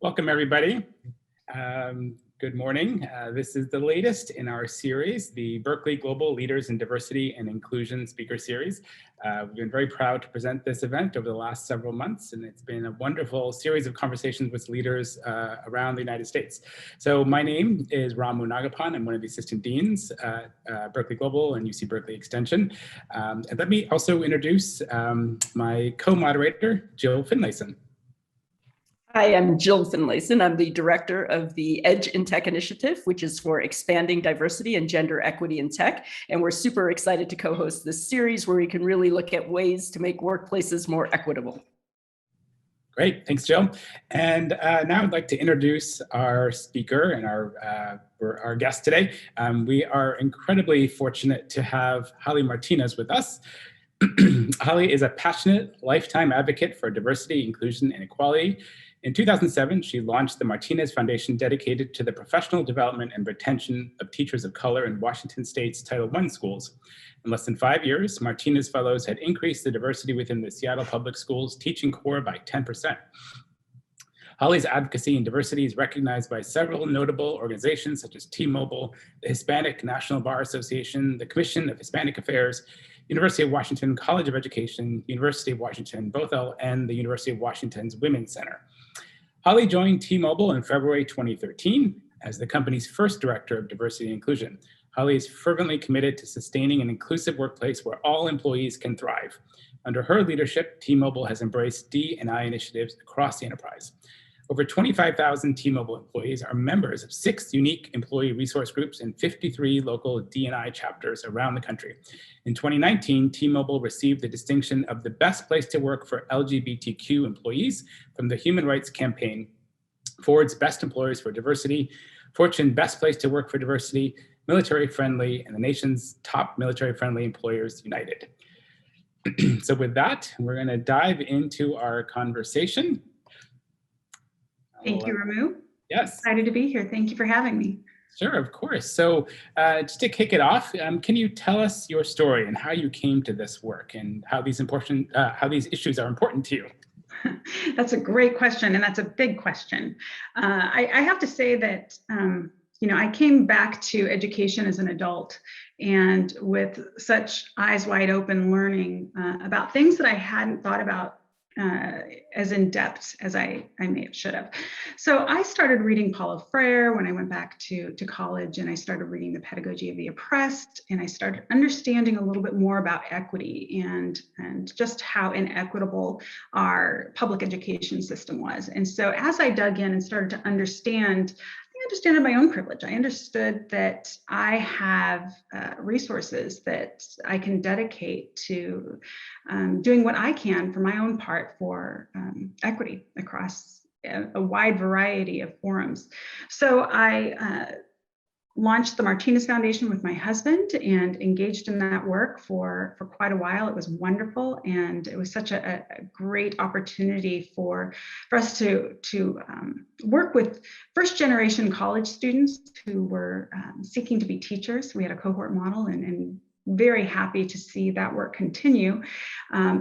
Welcome, everybody. Good morning. This is the latest in our series, the Berkeley Global Leaders in Diversity and Inclusion Speaker Series. We've been very proud to present this event over the last several months, and it's been a wonderful series of conversations with leaders around the United States. So my name is Ramu Nagapan. I'm one of the assistant deans at Berkeley Global and UC Berkeley Extension. And let me also introduce my co-moderator, Jill Finlayson. Hi, I'm Jill Finlayson. I'm the director of the Edge in Tech initiative, which is for expanding diversity and gender equity in tech. And we're super excited to co-host this series where we can really look at ways to make workplaces more equitable. Great, thanks, Jill. And now I'd like to introduce our speaker and our guest today. We are incredibly fortunate to have Holli Martinez with us. Holli is a passionate lifetime advocate for diversity, inclusion, and equality. In 2007, she launched the Martinez Foundation dedicated to the professional development and retention of teachers of color in Washington State's Title I schools. In less than 5 years, Martinez Fellows had increased the diversity within the Seattle Public Schools teaching corps by 10%. Holli's advocacy and diversity is recognized by several notable organizations such as T-Mobile, the Hispanic National Bar Association, the Commission of Hispanic Affairs, University of Washington College of Education, University of Washington Bothell, and the University of Washington's Women's Center. Holli joined T-Mobile in February 2013 as the company's first director of diversity and inclusion. Holli is fervently committed to sustaining an inclusive workplace where all employees can thrive. Under her leadership, T-Mobile has embraced DE&I initiatives across the enterprise. Over 25,000 T-Mobile employees are members of 6 unique employee resource groups and 53 local DE&I chapters around the country. In 2019, T-Mobile received the distinction of the best place to work for LGBTQ employees from the Human Rights Campaign, Ford's Best Employers for Diversity, Fortune Best Place to Work for Diversity, Military Friendly, and the nation's top military friendly employers united. So with that, we're going to dive into our conversation. Thank you, Ramu. Yes. Excited to be here. Thank you for having me. Sure, of course. So just to kick it off, can you tell us your story and how you came to this work and how these issues are important to you? That's a great question, and that's a big question. I have to say that I came back to education as an adult and with such eyes wide open learning about things that I hadn't thought about as in depth as I should have. So I started reading Paulo Freire when I went back to college, and I started reading The Pedagogy of the Oppressed, and I started understanding a little bit more about equity and just how inequitable our public education system was. And so as I dug in and started to understand, I understood my own privilege. I understood that I have resources that I can dedicate to doing what I can for my own part for equity across a wide variety of forums. So I launched the Martinez Foundation with my husband and engaged in that work for quite a while. It was wonderful, and it was such a great opportunity for us to work with first generation college students who were seeking to be teachers. We had a cohort model, and very happy to see that work continue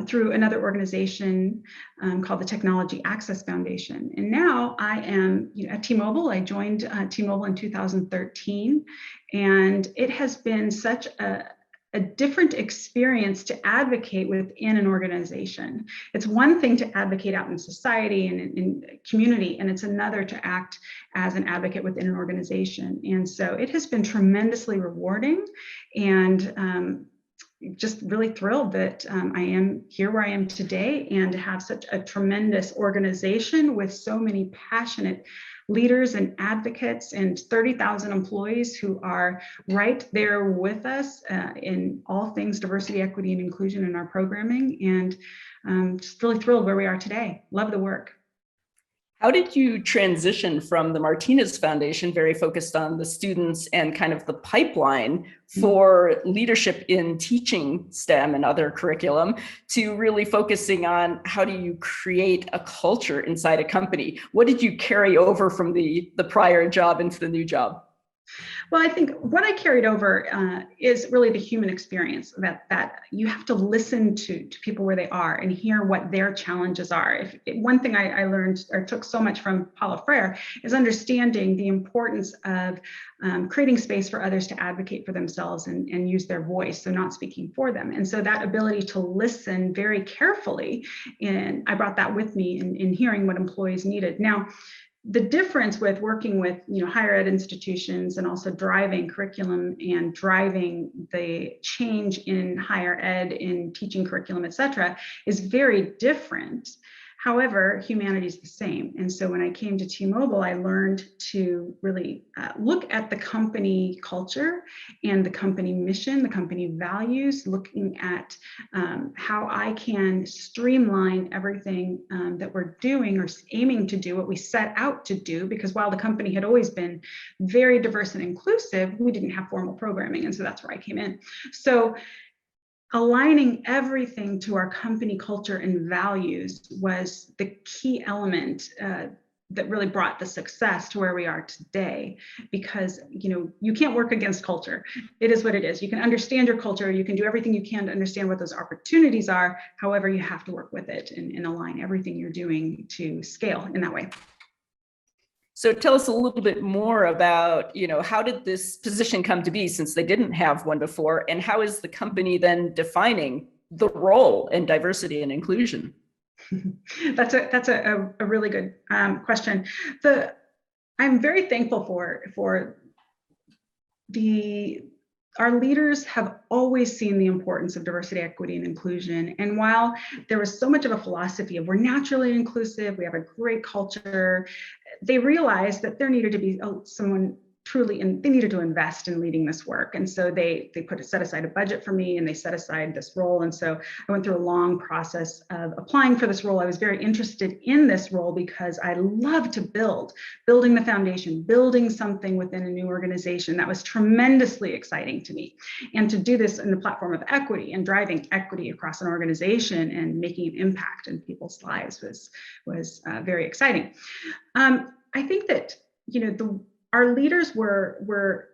through another organization called the Technology Access Foundation. And now I am at T-Mobile. I joined T-Mobile in 2013, and it has been such a different experience to advocate within an organization. It's one thing to advocate out in society and in community, and it's another to act as an advocate within an organization. And so it has been tremendously rewarding, and just really thrilled that I am here where I am today, and to have such a tremendous organization with so many passionate leaders and advocates and 30,000 employees who are right there with us in all things diversity, equity, and inclusion in our programming. And just really thrilled where we are today. Love the work. How did you transition from the Martinez Foundation, very focused on the students and kind of the pipeline for leadership in teaching STEM and other curriculum, to really focusing on how do you create a culture inside a company? What did you carry over from the prior job into the new job? Well, I think what I carried over is really the human experience, that you have to listen to people where they are and hear what their challenges are. One thing I learned or took so much from Paulo Freire is understanding the importance of creating space for others to advocate for themselves and use their voice, so not speaking for them. And so that ability to listen very carefully, and I brought that with me in hearing what employees needed. Now, the difference with working with higher ed institutions and also driving curriculum and driving the change in higher ed in teaching curriculum, et cetera, is very different. However, humanity is the same. And so when I came to T-Mobile, I learned to really look at the company culture and the company mission, the company values, looking at how I can streamline everything that we're doing or aiming to do, what we set out to do, because while the company had always been very diverse and inclusive, we didn't have formal programming. And so that's where I came in. So aligning everything to our company culture and values was the key element that really brought the success to where we are today, because you can't work against culture. It is what it is. You can understand your culture, you can do everything you can to understand what those opportunities are. However, you have to work with it and align everything you're doing to scale in that way. So tell us a little bit more about, how did this position come to be, since they didn't have one before, and how is the company then defining the role in diversity and inclusion? That's a really good question. I'm very thankful for our leaders have always seen the importance of diversity, equity, and inclusion. And while there was so much of a philosophy of we're naturally inclusive, we have a great culture, they realized that there needed to be someone truly, and they needed to invest in leading this work. And so they set aside a budget for me, and they set aside this role. And so I went through a long process of applying for this role. I was very interested in this role because I love to building the foundation, building something within a new organization. That was tremendously exciting to me. And to do this in the platform of equity and driving equity across an organization and making an impact in people's lives was very exciting. I think that, our leaders were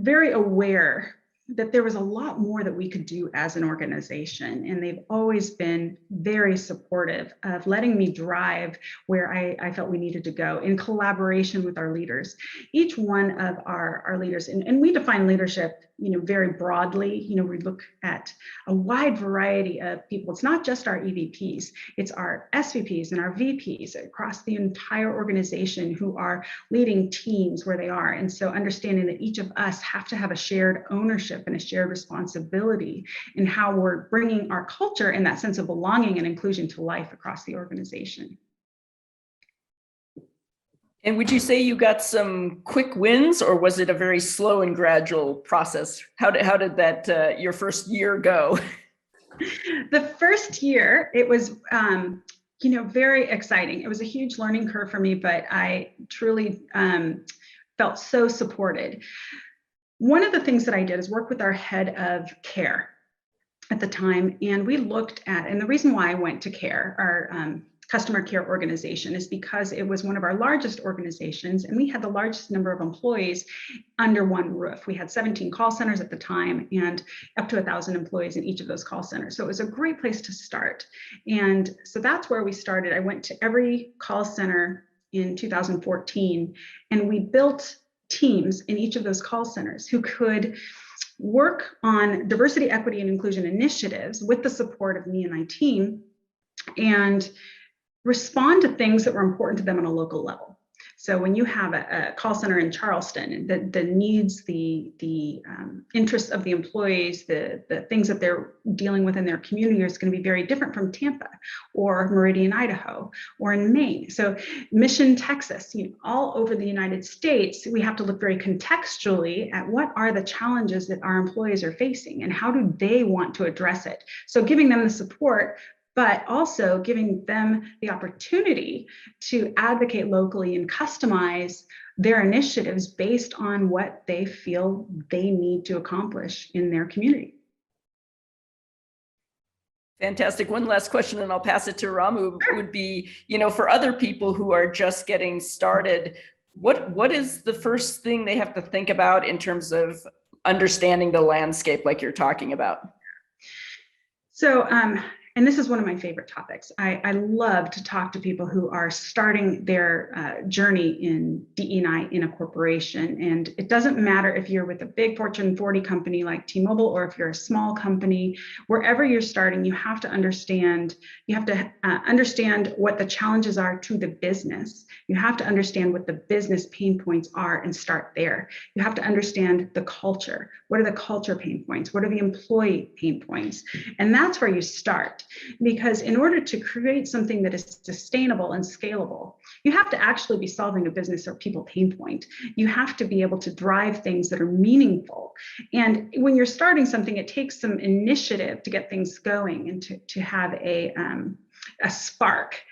very aware that there was a lot more that we could do as an organization. And they've always been very supportive of letting me drive where I felt we needed to go in collaboration with our leaders. Each one of our leaders, and we define leadership, very broadly. We look at a wide variety of people. It's not just our EVPs, it's our SVPs and our VPs across the entire organization who are leading teams where they are. And so understanding that each of us have to have a shared ownership and a shared responsibility in how we're bringing our culture and that sense of belonging and inclusion to life across the organization. And would you say you got some quick wins, or was it a very slow and gradual process? How did that your first year go? The first year, it was very exciting. It was a huge learning curve for me, but I truly felt so supported. One of the things that I did is work with our head of care at the time, and we looked at, and the reason why I went to care, our customer care organization, is because it was one of our largest organizations, and we had the largest number of employees under one roof. We had 17 call centers at the time and up to 1,000 employees in each of those call centers. So it was a great place to start. And so that's where we started. I went to every call center in 2014, and we built teams in each of those call centers who could work on diversity, equity, and inclusion initiatives with the support of me and my team, and respond to things that were important to them on a local level. So when you have a call center in Charleston, the needs, the interests of the employees, the things that they're dealing with in their community is going to be very different from Tampa or Meridian, Idaho, or in Maine. So Mission, Texas, all over the United States, we have to look very contextually at what are the challenges that our employees are facing and how do they want to address it. So giving them the support, but also giving them the opportunity to advocate locally and customize their initiatives based on what they feel they need to accomplish in their community. Fantastic. One last question, and I'll pass it to Ramu. Would be, for other people who are just getting started, What is the first thing they have to think about in terms of understanding the landscape like you're talking about? So, and this is one of my favorite topics. I love to talk to people who are starting their journey in DE&I in a corporation. And it doesn't matter if you're with a big Fortune 40 company like T-Mobile, or if you're a small company, wherever you're starting, you have to understand what the challenges are to the business. You have to understand what the business pain points are and start there. You have to understand the culture. What are the culture pain points? What are the employee pain points? And that's where you start. Because in order to create something that is sustainable and scalable, you have to actually be solving a business or people pain point. You have to be able to drive things that are meaningful. And when you're starting something, it takes some initiative to get things going and to have a spark.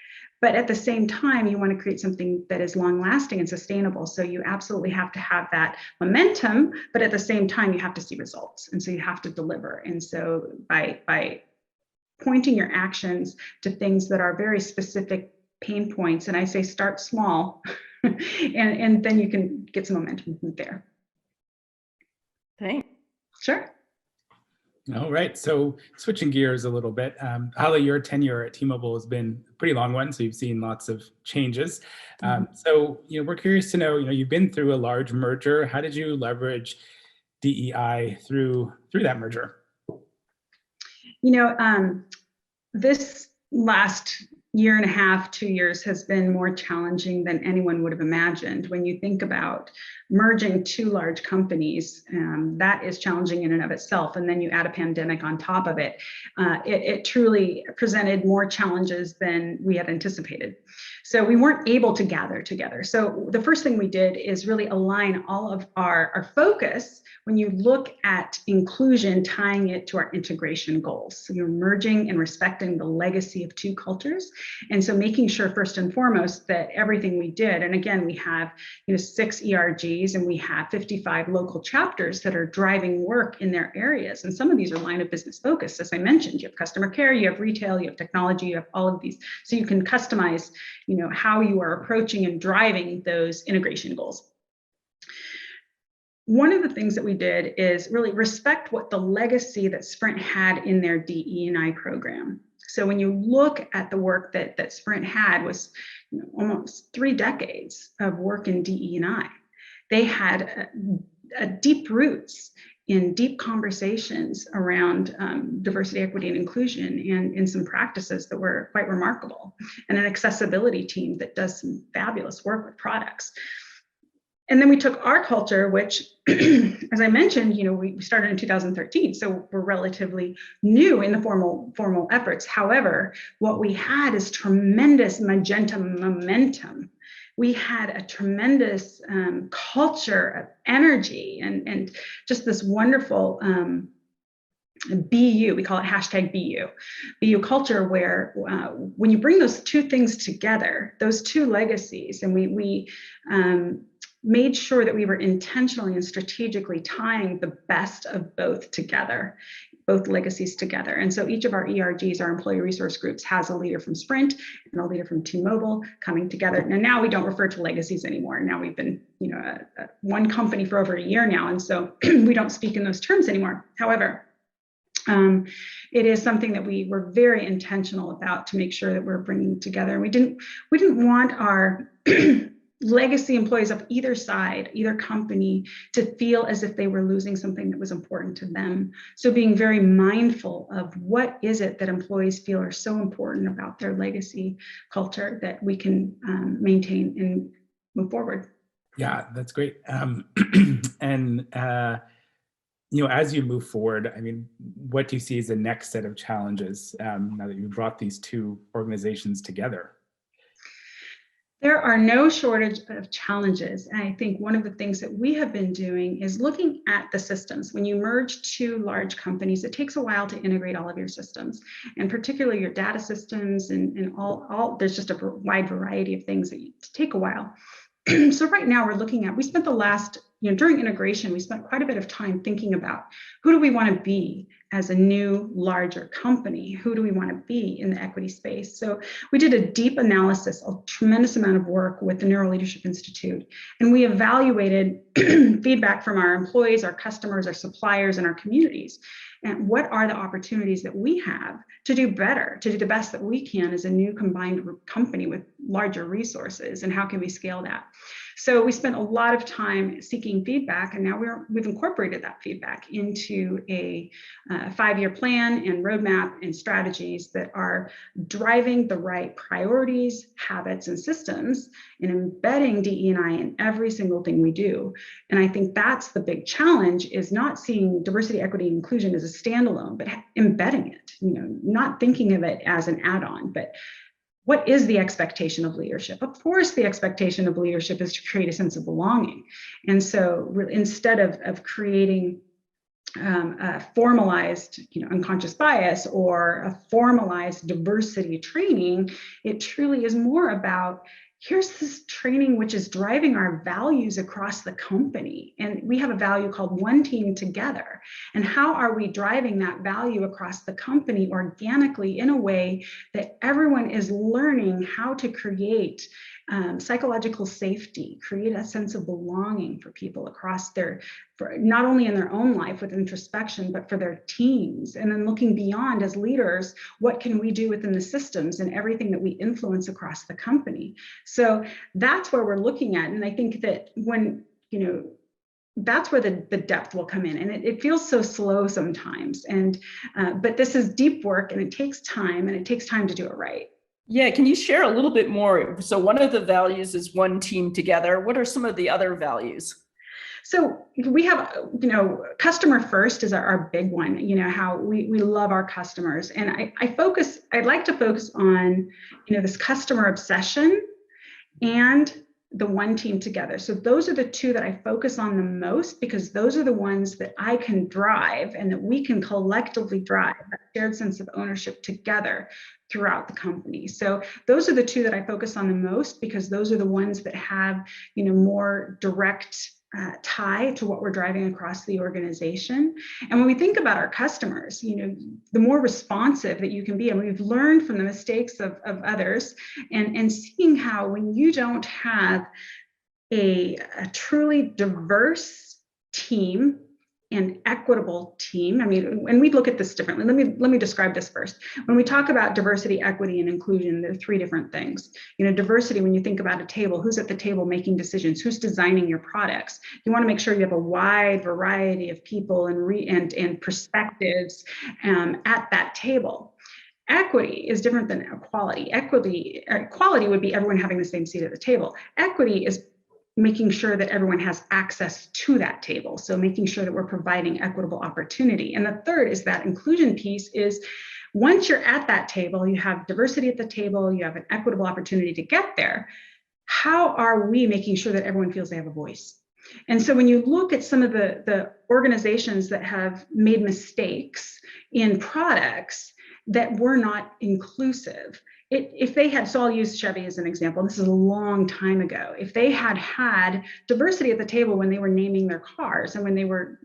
But at the same time, you want to create something that is long lasting and sustainable. So you absolutely have to have that momentum, but at the same time, you have to see results. And so you have to deliver. And so by pointing your actions to things that are very specific pain points, and I say start small, and then you can get some momentum from there. Thanks. Sure. All right, so switching gears a little bit, Holli, your tenure at T-Mobile has been a pretty long one, so you've seen lots of changes. So we're curious to know, you've been through a large merger. How did you leverage DE&I through that merger? This last year and a half, 2 years has been more challenging than anyone would have imagined. When you think about merging two large companies, that is challenging in and of itself. And then you add a pandemic on top of it. It truly presented more challenges than we had anticipated. So we weren't able to gather together. So the first thing we did is really align all of our focus when you look at inclusion, tying it to our integration goals. So you're merging and respecting the legacy of two cultures. And so making sure first and foremost that everything we did, and again, we have 6 ERGs and we have 55 local chapters that are driving work in their areas. And some of these are line of business focused. As I mentioned, you have customer care, you have retail, you have technology, you have all of these. So you can customize, how you are approaching and driving those integration goals. One of the things that we did is really respect what the legacy that Sprint had in their DE&I program. So when you look at the work that Sprint had was almost 3 decades of work in DE&I. They had a deep roots in deep conversations around diversity, equity, and inclusion, and in some practices that were quite remarkable, and an accessibility team that does some fabulous work with products. And then we took our culture, which, as I mentioned, we started in 2013, so we're relatively new in the formal efforts. However, what we had is tremendous momentum. We had a tremendous culture of energy and just this wonderful BU, we call it #BU culture, where when you bring those two things together, those two legacies, and we made sure that we were intentionally and strategically tying the best of both together, both legacies together. And so each of our ERGs, our employee resource groups, has a leader from Sprint and a leader from T-Mobile coming together. Now we don't refer to legacies anymore. Now we've been, one company for over a year now, and so we don't speak in those terms anymore. However, it is something that we were very intentional about to make sure that we're bringing together. We didn't want our legacy employees of either side, either company, to feel as if they were losing something that was important to them. So being very mindful of what is it that employees feel are so important about their legacy culture that we can maintain and move forward. Yeah, that's great. And as you move forward, what do you see as the next set of challenges now that you've brought these two organizations together? There are no shortage of challenges. And I think one of the things that we have been doing is looking at the systems. When you merge two large companies, it takes a while to integrate all of your systems, and particularly your data systems and all there's just a wide variety of things that take a while. So right now we spent the last during integration, we spent quite a bit of time thinking about who do we want to be as a new, larger company? Who do we want to be in the equity space? So we did a deep analysis, a tremendous amount of work with the Neuro Leadership Institute, and we evaluated feedback from our employees, our customers, our suppliers, and our communities. And what are the opportunities that we have to do better, to do the best that we can as a new combined company with larger resources, and how can we scale that? So we spent a lot of time seeking feedback, and now we've incorporated that feedback into a 5-year plan and roadmap and strategies that are driving the right priorities, habits, and systems, and embedding DE&I in every single thing we do. And I think that's the big challenge, is not seeing diversity, equity, and inclusion as a standalone, but embedding it, not thinking of it as an add-on, but what is the expectation of leadership? Of course, the expectation of leadership is to create a sense of belonging. And so instead of creating a formalized, unconscious bias or a formalized diversity training, it truly is more about, here's this training which is driving our values across the company. And we have a value called One Team Together. And how are we driving that value across the company organically in a way that everyone is learning how to create psychological safety, create a sense of belonging for people across not only in their own life with introspection, but for their teams. And then looking beyond as leaders, what can we do within the systems and everything that we influence across the company? So that's where we're looking at. And I think that when, that's where the depth will come in. And it feels so slow sometimes. And but this is deep work, and it takes time, and it takes time to do it right. Yeah, can you share a little bit more? So one of the values is One Team Together. What are some of the other values? So we have, customer first is our big one, how we love our customers. And I'd like to focus on, this customer obsession and the One Team Together. So those are the two that I focus on the most, because those are the ones that I can drive and that we can collectively drive that shared sense of ownership together throughout the company. So those are the two that I focus on the most, because those are the ones that have, more direct tie to what we're driving across the organization. And when we think about our customers, the more responsive that you can be, and we've learned from the mistakes of others, and seeing how when you don't have a truly diverse team and equitable team. And we look at this differently. Let me describe this first. When we talk about diversity, equity, and inclusion, there are 3 different things. Diversity, when you think about a table, who's at the table making decisions, who's designing your products? You want to make sure you have a wide variety of people and perspectives at that table. Equity is different than equality. Equality would be everyone having the same seat at the table. Equity is making sure that everyone has access to that table. So making sure that we're providing equitable opportunity. And the third is that inclusion piece is, once you're at that table, you have diversity at the table, you have an equitable opportunity to get there. How are we making sure that everyone feels they have a voice? And so when you look at some of the organizations that have made mistakes in products that were not inclusive, if they had, so I'll use Chevy as an example, this is a long time ago, if they had diversity at the table when they were naming their cars and when they were,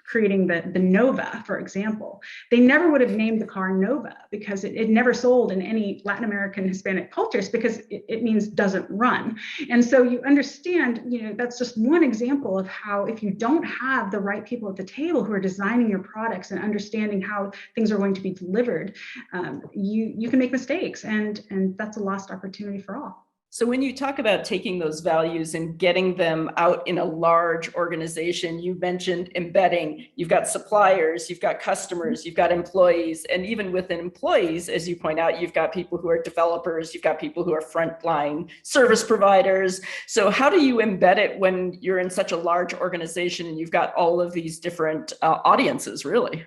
creating the Nova, for example, they never would have named the car Nova, because it never sold in any Latin American Hispanic cultures, because it means doesn't run. And so you understand, that's just one example of how, if you don't have the right people at the table who are designing your products and understanding how things are going to be delivered, you can make mistakes, and that's a lost opportunity for all. So when you talk about taking those values and getting them out in a large organization, you mentioned embedding, you've got suppliers, you've got customers, you've got employees, and even within employees, as you point out, you've got people who are developers, you've got people who are frontline service providers. So how do you embed it when you're in such a large organization and you've got all of these different audiences, really?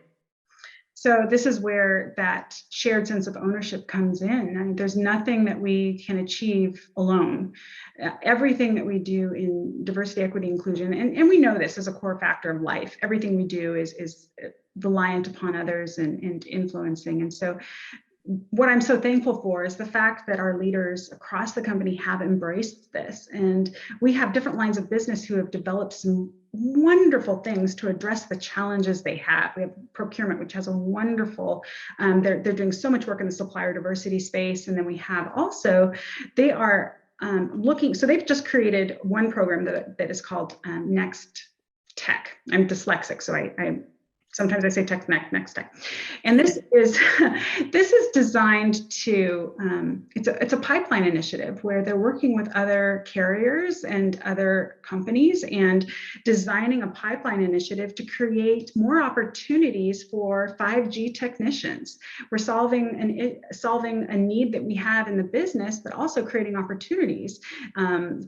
So this is where that shared sense of ownership comes in. And there's nothing that we can achieve alone. Everything that we do in diversity, equity, inclusion, and we know this as a core factor of life, everything we do is reliant upon others and influencing. And so what I'm so thankful for is the fact that our leaders across the company have embraced this. And we have different lines of business who have developed some wonderful things to address the challenges they have. We have procurement, which has a wonderful, they're doing so much work in the supplier diversity space. And then we have also, they are looking, so they've just created one program that is called Next Tech. I'm dyslexic, so I sometimes I say tech next tech, and this is designed to it's a pipeline initiative where they're working with other carriers and other companies and designing a pipeline initiative to create more opportunities for 5G technicians. We're solving a need that we have in the business, but also creating opportunities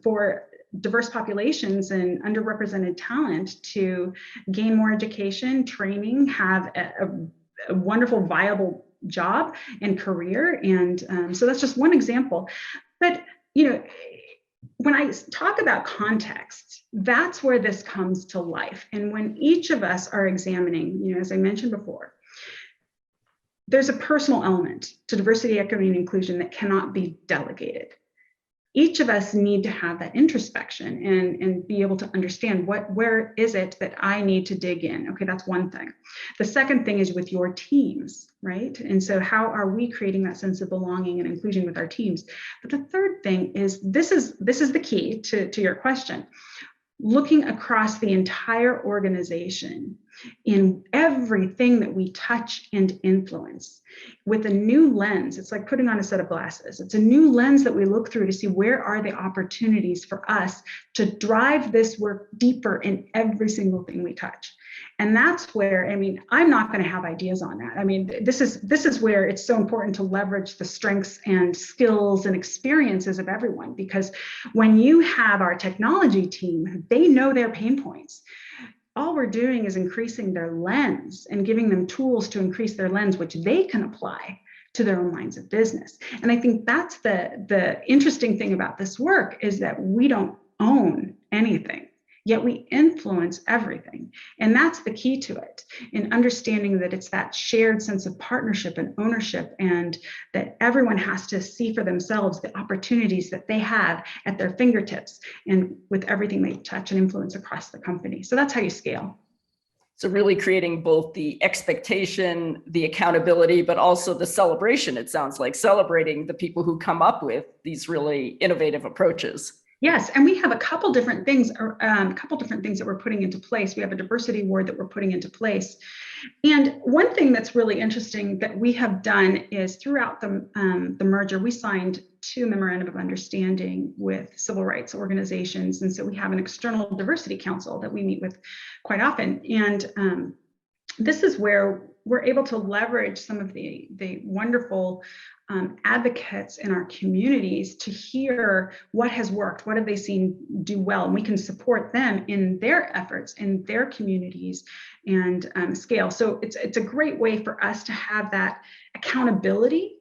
for diverse populations and underrepresented talent to gain more education, training, have a wonderful, viable job and career. And so that's just one example. But, you know, when I talk about context, that's where this comes to life. And when each of us are examining, you know, as I mentioned before, there's a personal element to diversity, equity, and inclusion that cannot be delegated. Each of us need to have that introspection and be able to understand where is it that I need to dig in. Okay, that's one thing. The second thing is with your teams, right? And so how are we creating that sense of belonging and inclusion with our teams? But the third thing is, this is the key to your question. Looking across the entire organization in everything that we touch and influence with a new lens. It's like putting on a set of glasses. It's a new lens that we look through to see where are the opportunities for us to drive this work deeper in every single thing we touch. And that's where, I mean, I'm not going to have ideas on that. I mean, this is where it's so important to leverage the strengths and skills and experiences of everyone, because when you have our technology team, they know their pain points. All we're doing is increasing their lens and giving them tools to increase their lens, which they can apply to their own lines of business. And I think that's the interesting thing about this work, is that we don't own anything, yet we influence everything. And that's the key to it, in understanding that it's that shared sense of partnership and ownership, and that everyone has to see for themselves the opportunities that they have at their fingertips and with everything they touch and influence across the company. So that's how you scale. So really creating both the expectation, the accountability, but also the celebration, it sounds like, celebrating the people who come up with these really innovative approaches. Yes, and we have a couple different things that we're putting into place. We have a diversity award that we're putting into place. And one thing that's really interesting that we have done is, throughout the merger, we signed 2 memorandum of understanding with civil rights organizations. And so we have an external diversity council that we meet with quite often. And this is where we're able to leverage some of the wonderful advocates in our communities to hear what has worked, what have they seen do well, and we can support them in their efforts in their communities and scale. So it's a great way for us to have that accountability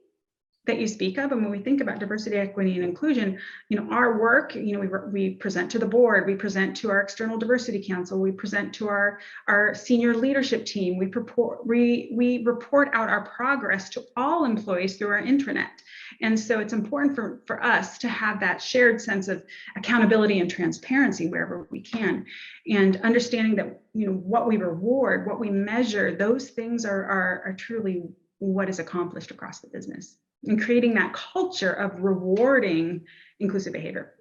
that you speak of. And when we think about diversity, equity, and inclusion, you know, our work, you know, we present to the board, we present to our external diversity council, we present to our senior leadership team, we report out our progress to all employees through our intranet. And so it's important for us to have that shared sense of accountability and transparency wherever we can, and understanding that, you know, what we reward, what we measure, those things are truly what is accomplished across the business, and creating that culture of rewarding inclusive behavior.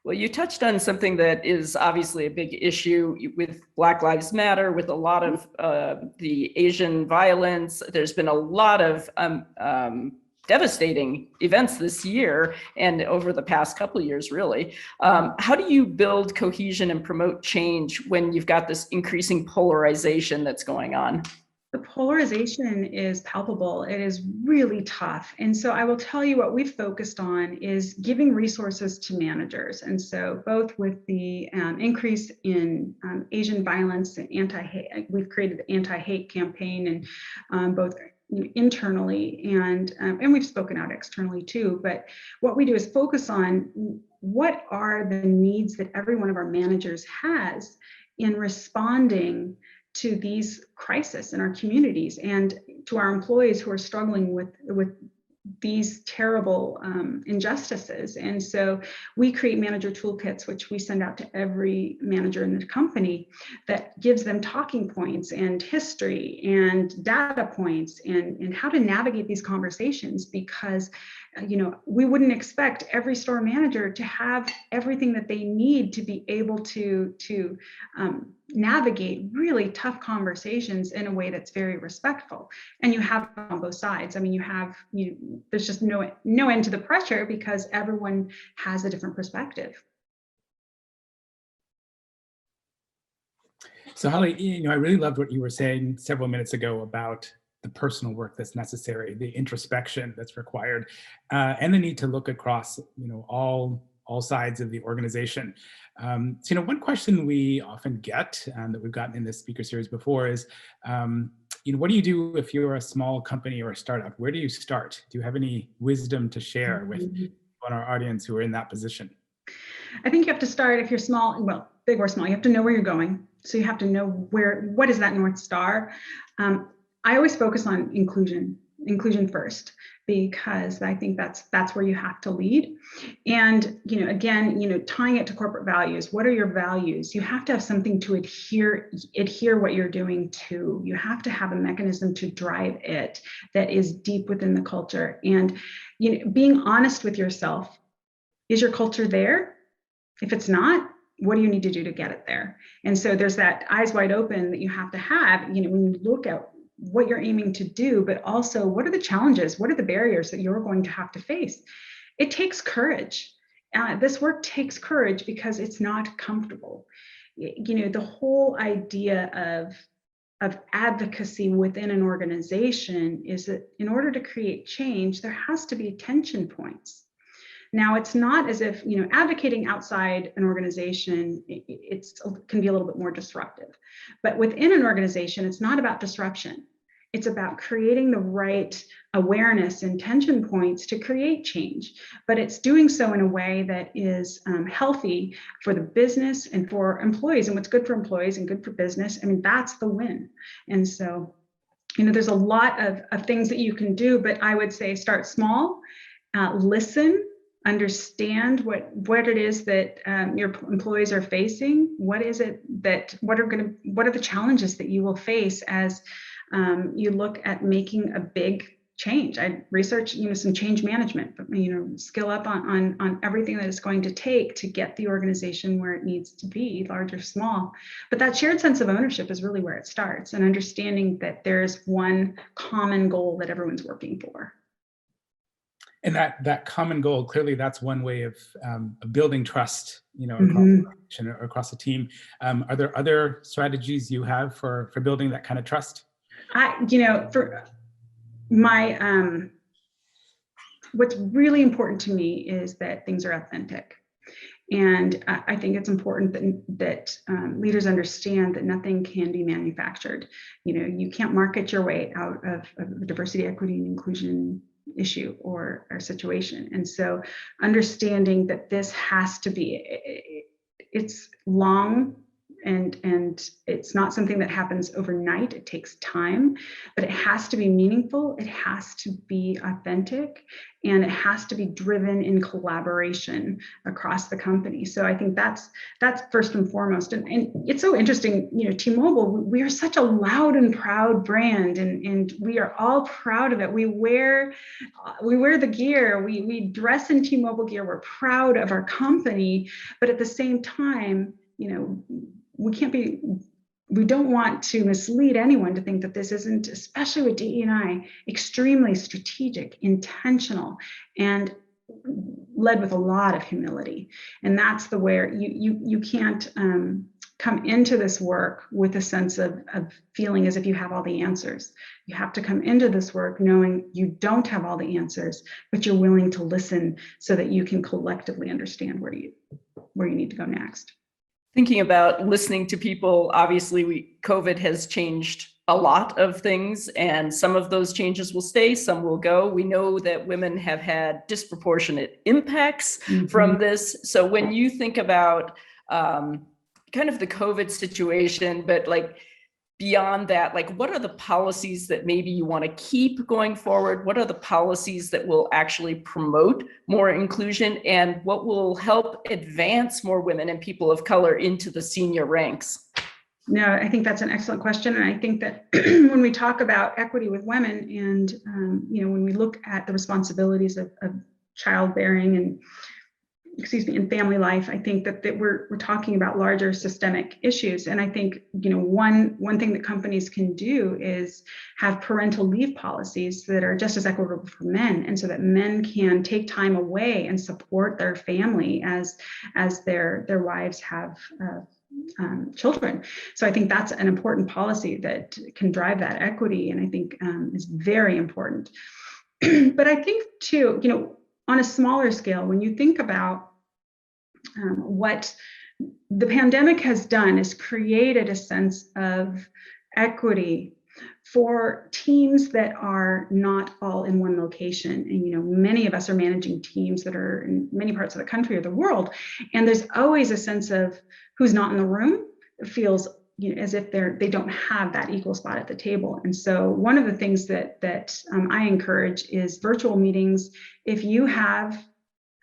Well, you touched on something that is obviously a big issue with Black Lives Matter, with a lot of the Asian violence. There's been a lot of devastating events this year and over the past couple of years, really. How do you build cohesion and promote change when you've got this increasing polarization that's going on? The polarization is palpable. It is really tough. And so I will tell you, what we've focused on is giving resources to managers. And so both with the increase in Asian violence and anti-hate, we've created the anti-hate campaign, and both internally and we've spoken out externally too. But what we do is focus on what are the needs that every one of our managers has in responding to these crises in our communities. And to our employees who are struggling with these terrible injustices. And so we create manager toolkits, which we send out to every manager in the company, that gives them talking points and history and data points and how to navigate these conversations, because we wouldn't expect every store manager to have everything that they need to be able to navigate really tough conversations in a way that's very respectful. And you have on both sides. I mean, there's just no end to the pressure because everyone has a different perspective. So Holli, I really loved what you were saying several minutes ago about the personal work that's necessary, the introspection that's required, and the need to look across, all sides of the organization. So, one question we often get, that we've gotten in this speaker series before is, what do you do if you're a small company or a startup? Where do you start? Do you have any wisdom to share with our audience who are in that position? I think you have to start, if you're small, well, big or small, you have to know where you're going. So you have to know what is that North Star? I always focus on inclusion first, because I think that's where you have to lead. And, again, tying it to corporate values, what are your values? You have to have something to adhere what you're doing to. You have to have a mechanism to drive it that is deep within the culture. And, being honest with yourself, is your culture there? If it's not, what do you need to do to get it there? And so there's that eyes wide open that you have to have, when you look at what you're aiming to do, but also what are the challenges? What are the barriers that you're going to have to face? It takes courage. This work takes courage because it's not comfortable. The whole idea of advocacy within an organization is that in order to create change, there has to be tension points. Now, it's not as if, advocating outside an organization, it can be a little bit more disruptive. But within an organization, it's not about disruption. It's about creating the right awareness and tension points to create change. But it's doing so in a way that is healthy for the business and for employees. And what's good for employees and good for business, that's the win. And so, there's a lot of things that you can do, but I would say start small, listen, understand what it is that your employees are facing. What are the challenges that you will face as you look at making a big change? I research, some change management, but skill up on everything that it's going to take to get the organization where it needs to be, large or small. But that shared sense of ownership is really where it starts, and understanding that there's one common goal that everyone's working for. And that common goal, clearly that's one way of building trust, across the team. Are there other strategies you have for building that kind of trust? For my, what's really important to me is that things are authentic. And I think it's important that leaders understand that nothing can be manufactured. You can't market your way out of diversity, equity, and inclusion issue or situation. And so understanding that this has to be, it's long and it's not something that happens overnight. It takes time, but it has to be meaningful. It has to be authentic, and it has to be driven in collaboration across the company. So I think that's first and foremost. And it's so interesting, T-Mobile, we are such a loud and proud brand, and we are all proud of it. We wear the gear, we dress in T-Mobile gear, we're proud of our company, but at the same time, we don't want to mislead anyone to think that this isn't, especially with DE&I, extremely strategic, intentional, and led with a lot of humility. And that's the where you can't come into this work with a sense of feeling as if you have all the answers. You have to come into this work knowing you don't have all the answers, but you're willing to listen so that you can collectively understand where you need to go next. Thinking about listening to people, obviously COVID has changed a lot of things, and some of those changes will stay, some will go. We know that women have had disproportionate impacts from this. So when you think about kind of the COVID situation, but like beyond that, like what are the policies that maybe you want to keep going forward? What are the policies that will actually promote more inclusion, and what will help advance more women and people of color into the senior ranks? No, I think that's an excellent question. And I think that when we talk about equity with women and, when we look at the responsibilities of childbearing and in family life, I think that we're talking about larger systemic issues. And I think, one thing that companies can do is have parental leave policies that are just as equitable for men, and so that men can take time away and support their family as their wives have children. So I think that's an important policy that can drive that equity, and I think is very important. But I think too, on a smaller scale, when you think about what the pandemic has done is created a sense of equity for teams that are not all in one location. And, many of us are managing teams that are in many parts of the country or the world. And there's always a sense of who's not in the room. It feels as if they don't have that equal spot at the table. And so one of the things that I encourage is virtual meetings. If you have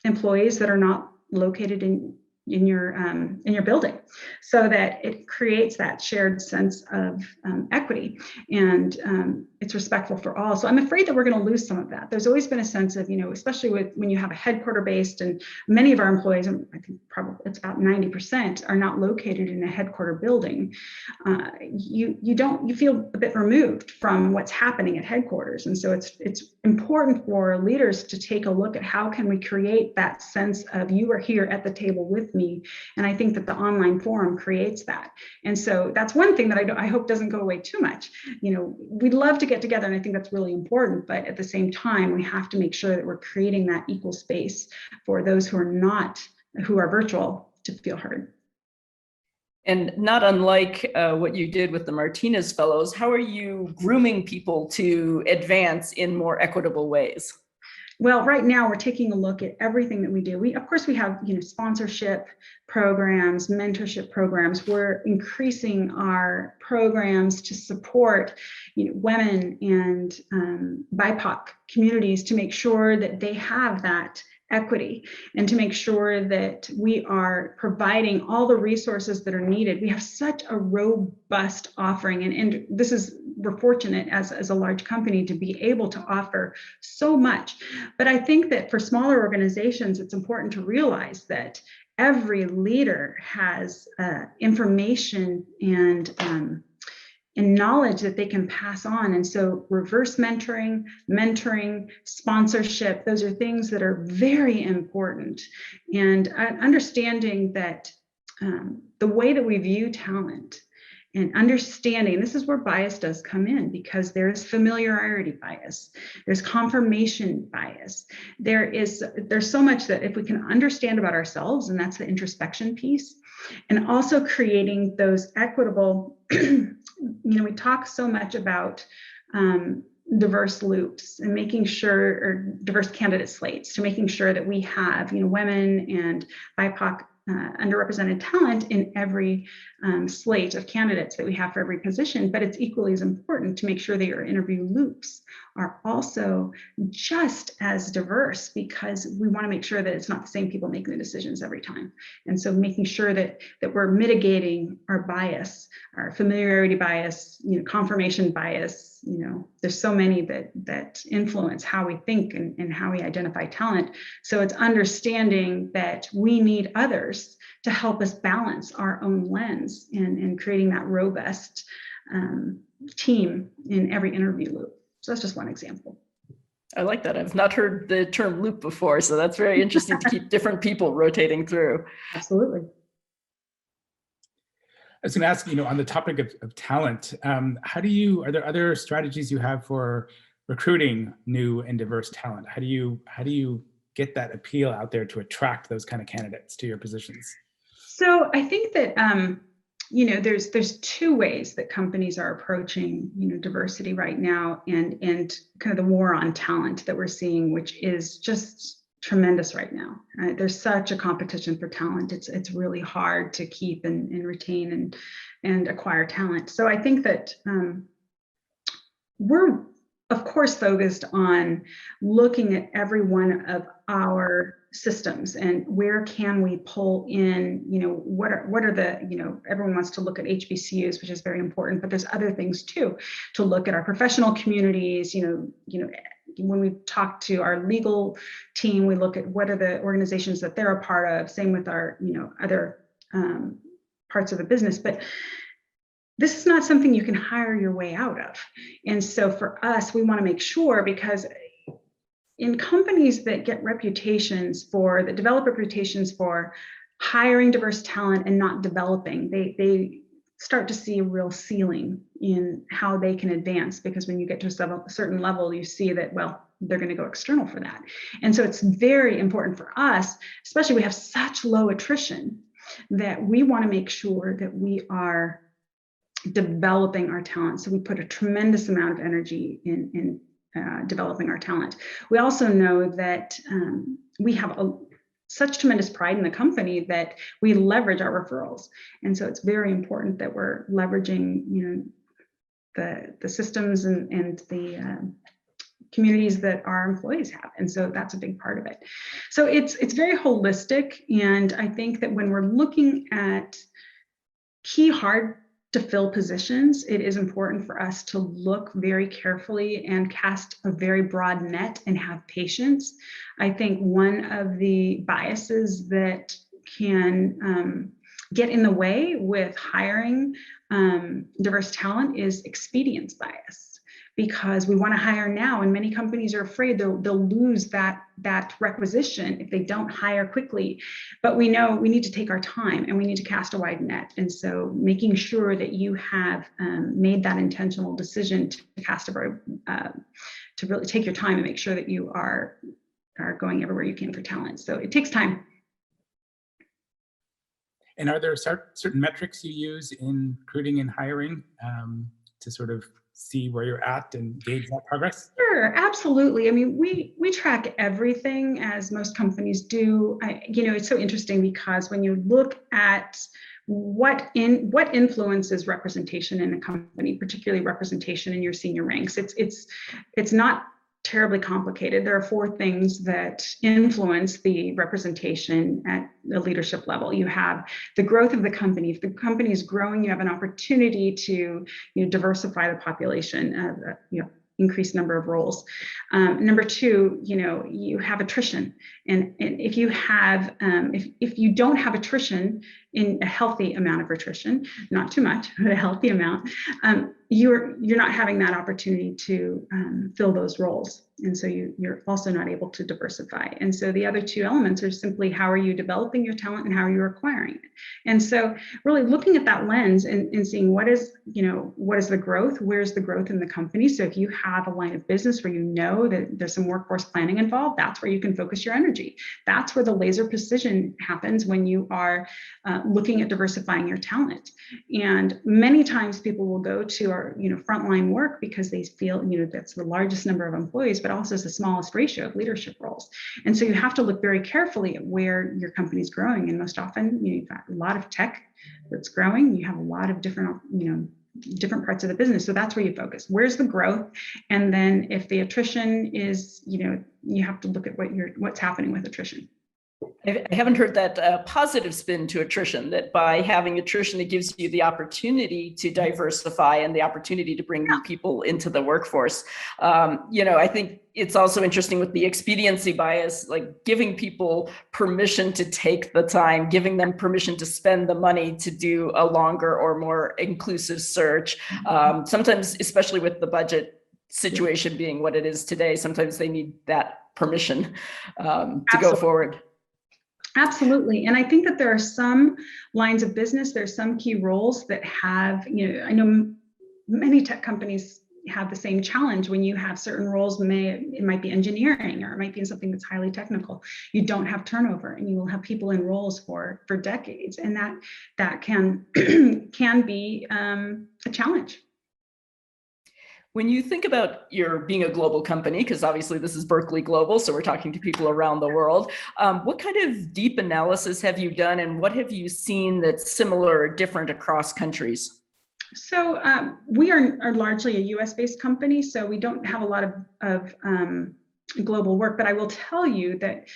employees that are not located in your building, so that it creates that shared sense of equity, and it's respectful for all. So I'm afraid that we're going to lose some of that. There's always been a sense of, especially when you have a headquarter based, and many of our employees, I think probably it's about 90%, are not located in a headquarter building. You feel a bit removed from what's happening at headquarters, and so it's important for leaders to take a look at how can we create that sense of you are here at the table with me. And I think that the online forum creates that. And so that's one thing that I hope doesn't go away too much. We'd love to get together, and I think that's really important, but at the same time, we have to make sure that we're creating that equal space for those who are virtual to feel heard. And not unlike what you did with the Martinez Fellows, how are you grooming people to advance in more equitable ways? Well, right now we're taking a look at everything that we do. Of course, we have sponsorship programs, mentorship programs. We're increasing our programs to support women and BIPOC communities to make sure that they have that equity, and to make sure that we are providing all the resources that are needed. We have such a robust offering, and we're fortunate as a large company to be able to offer so much. But I think that for smaller organizations, it's important to realize that every leader has information and knowledge that they can pass on. And so reverse mentoring, sponsorship, those are things that are very important. And understanding that the way that we view talent, and understanding, this is where bias does come in, because there is familiarity bias, there's confirmation bias, there's so much that if we can understand about ourselves, and that's the introspection piece, and also creating those equitable, we talk so much about diverse loops and making sure, or diverse candidate slates, to making sure that we have, women and BIPOC underrepresented talent in every slate of candidates that we have for every position. But it's equally as important to make sure that your interview loops are also just as diverse, because we want to make sure that it's not the same people making the decisions every time. And so making sure that we're mitigating our bias, our familiarity bias, confirmation bias. There's so many that influence how we think and how we identify talent. So it's understanding that we need others to help us balance our own lens and creating that robust team in every interview loop. So that's just one example. I like that. I've not heard the term loop before, so that's very interesting to keep different people rotating through. Absolutely. I was going to ask, on the topic of talent, are there other strategies you have for recruiting new and diverse talent? How do you get that appeal out there to attract those kind of candidates to your positions? So I think that there's two ways that companies are approaching diversity right now, and kind of the war on talent that we're seeing, which is just tremendous right now. Right? There's such a competition for talent. It's really hard to keep and retain and acquire talent. So I think that we're of course focused on looking at every one of our systems and where can we pull in, what are the, everyone wants to look at HBCUs, which is very important, but there's other things too, to look at our professional communities, when we talk to our legal team, we look at what are the organizations that they're a part of, same with our, other parts of the business, but this is not something you can hire your way out of. And so for us, we want to make sure, because in companies that get that develop reputations for hiring diverse talent and not developing, they start to see a real ceiling in how they can advance, because when you get to a certain level, you see that, well, they're going to go external for that. And so it's very important for us, especially we have such low attrition, that we want to make sure that we are developing our talent. So we put a tremendous amount of energy in developing our talent. We also know that we have such tremendous pride in the company that we leverage our referrals. And so it's very important that we're leveraging, the systems and the communities that our employees have. And so that's a big part of it. So it's very holistic. And I think that when we're looking at key hard to fill positions, it is important for us to look very carefully and cast a very broad net and have patience. I think one of the biases that can get in the way with hiring diverse talent is expedience bias, because we want to hire now, and many companies are afraid they'll lose that requisition if they don't hire quickly. But we know we need to take our time and we need to cast a wide net. And so making sure that you have made that intentional decision to cast to really take your time and make sure that you are going everywhere you can for talent. So it takes time. And are there certain metrics you use in recruiting and hiring to sort of see where you're at and gauge that progress? Sure, absolutely. I mean, we track everything, as most companies do. It's so interesting, because when you look at what influences representation in a company, particularly representation in your senior ranks, it's not terribly complicated. There are 4 things that influence the representation at the leadership level. You have the growth of the company. If the company is growing, you have an opportunity to diversify the population, increase number of roles. Number 2, you have attrition. And if you have, if you don't have attrition, in a healthy amount of attrition, not too much, but a healthy amount, you're not having that opportunity to fill those roles. And so you're also not able to diversify. And so the other 2 elements are simply, how are you developing your talent and how are you acquiring it? And so really looking at that lens and seeing what is the growth, where's the growth in the company? So if you have a line of business where you know that there's some workforce planning involved, that's where you can focus your energy. That's where the laser precision happens when you are looking at diversifying your talent. And many times people will go to our frontline work because they feel that's the largest number of employees, but also is the smallest ratio of leadership roles. And so you have to look very carefully at where your company's growing. And most often you've got a lot of tech that's growing. You have a lot of different different parts of the business. So that's where you focus. Where's the growth? And then if the attrition is, you have to look at what's happening with attrition. I haven't heard that positive spin to attrition, that by having attrition, it gives you the opportunity to diversify and the opportunity to bring new people into the workforce. I think it's also interesting with the expediency bias, like giving people permission to take the time, giving them permission to spend the money to do a longer or more inclusive search. Sometimes, especially with the budget situation being what it is today, sometimes they need that permission to go forward. Absolutely. And I think that there are some lines of business, there's some key roles that have, I know many tech companies have the same challenge. When you have certain roles, it might be engineering, or it might be in something that's highly technical. You don't have turnover, and you will have people in roles for decades. And that can be a challenge. When you think about your being a global company, because obviously this is Berkeley Global, so we're talking to people around the world, what kind of deep analysis have you done, and what have you seen that's similar or different across countries? So we are largely a US-based company, so we don't have a lot of global work, but I will tell you that,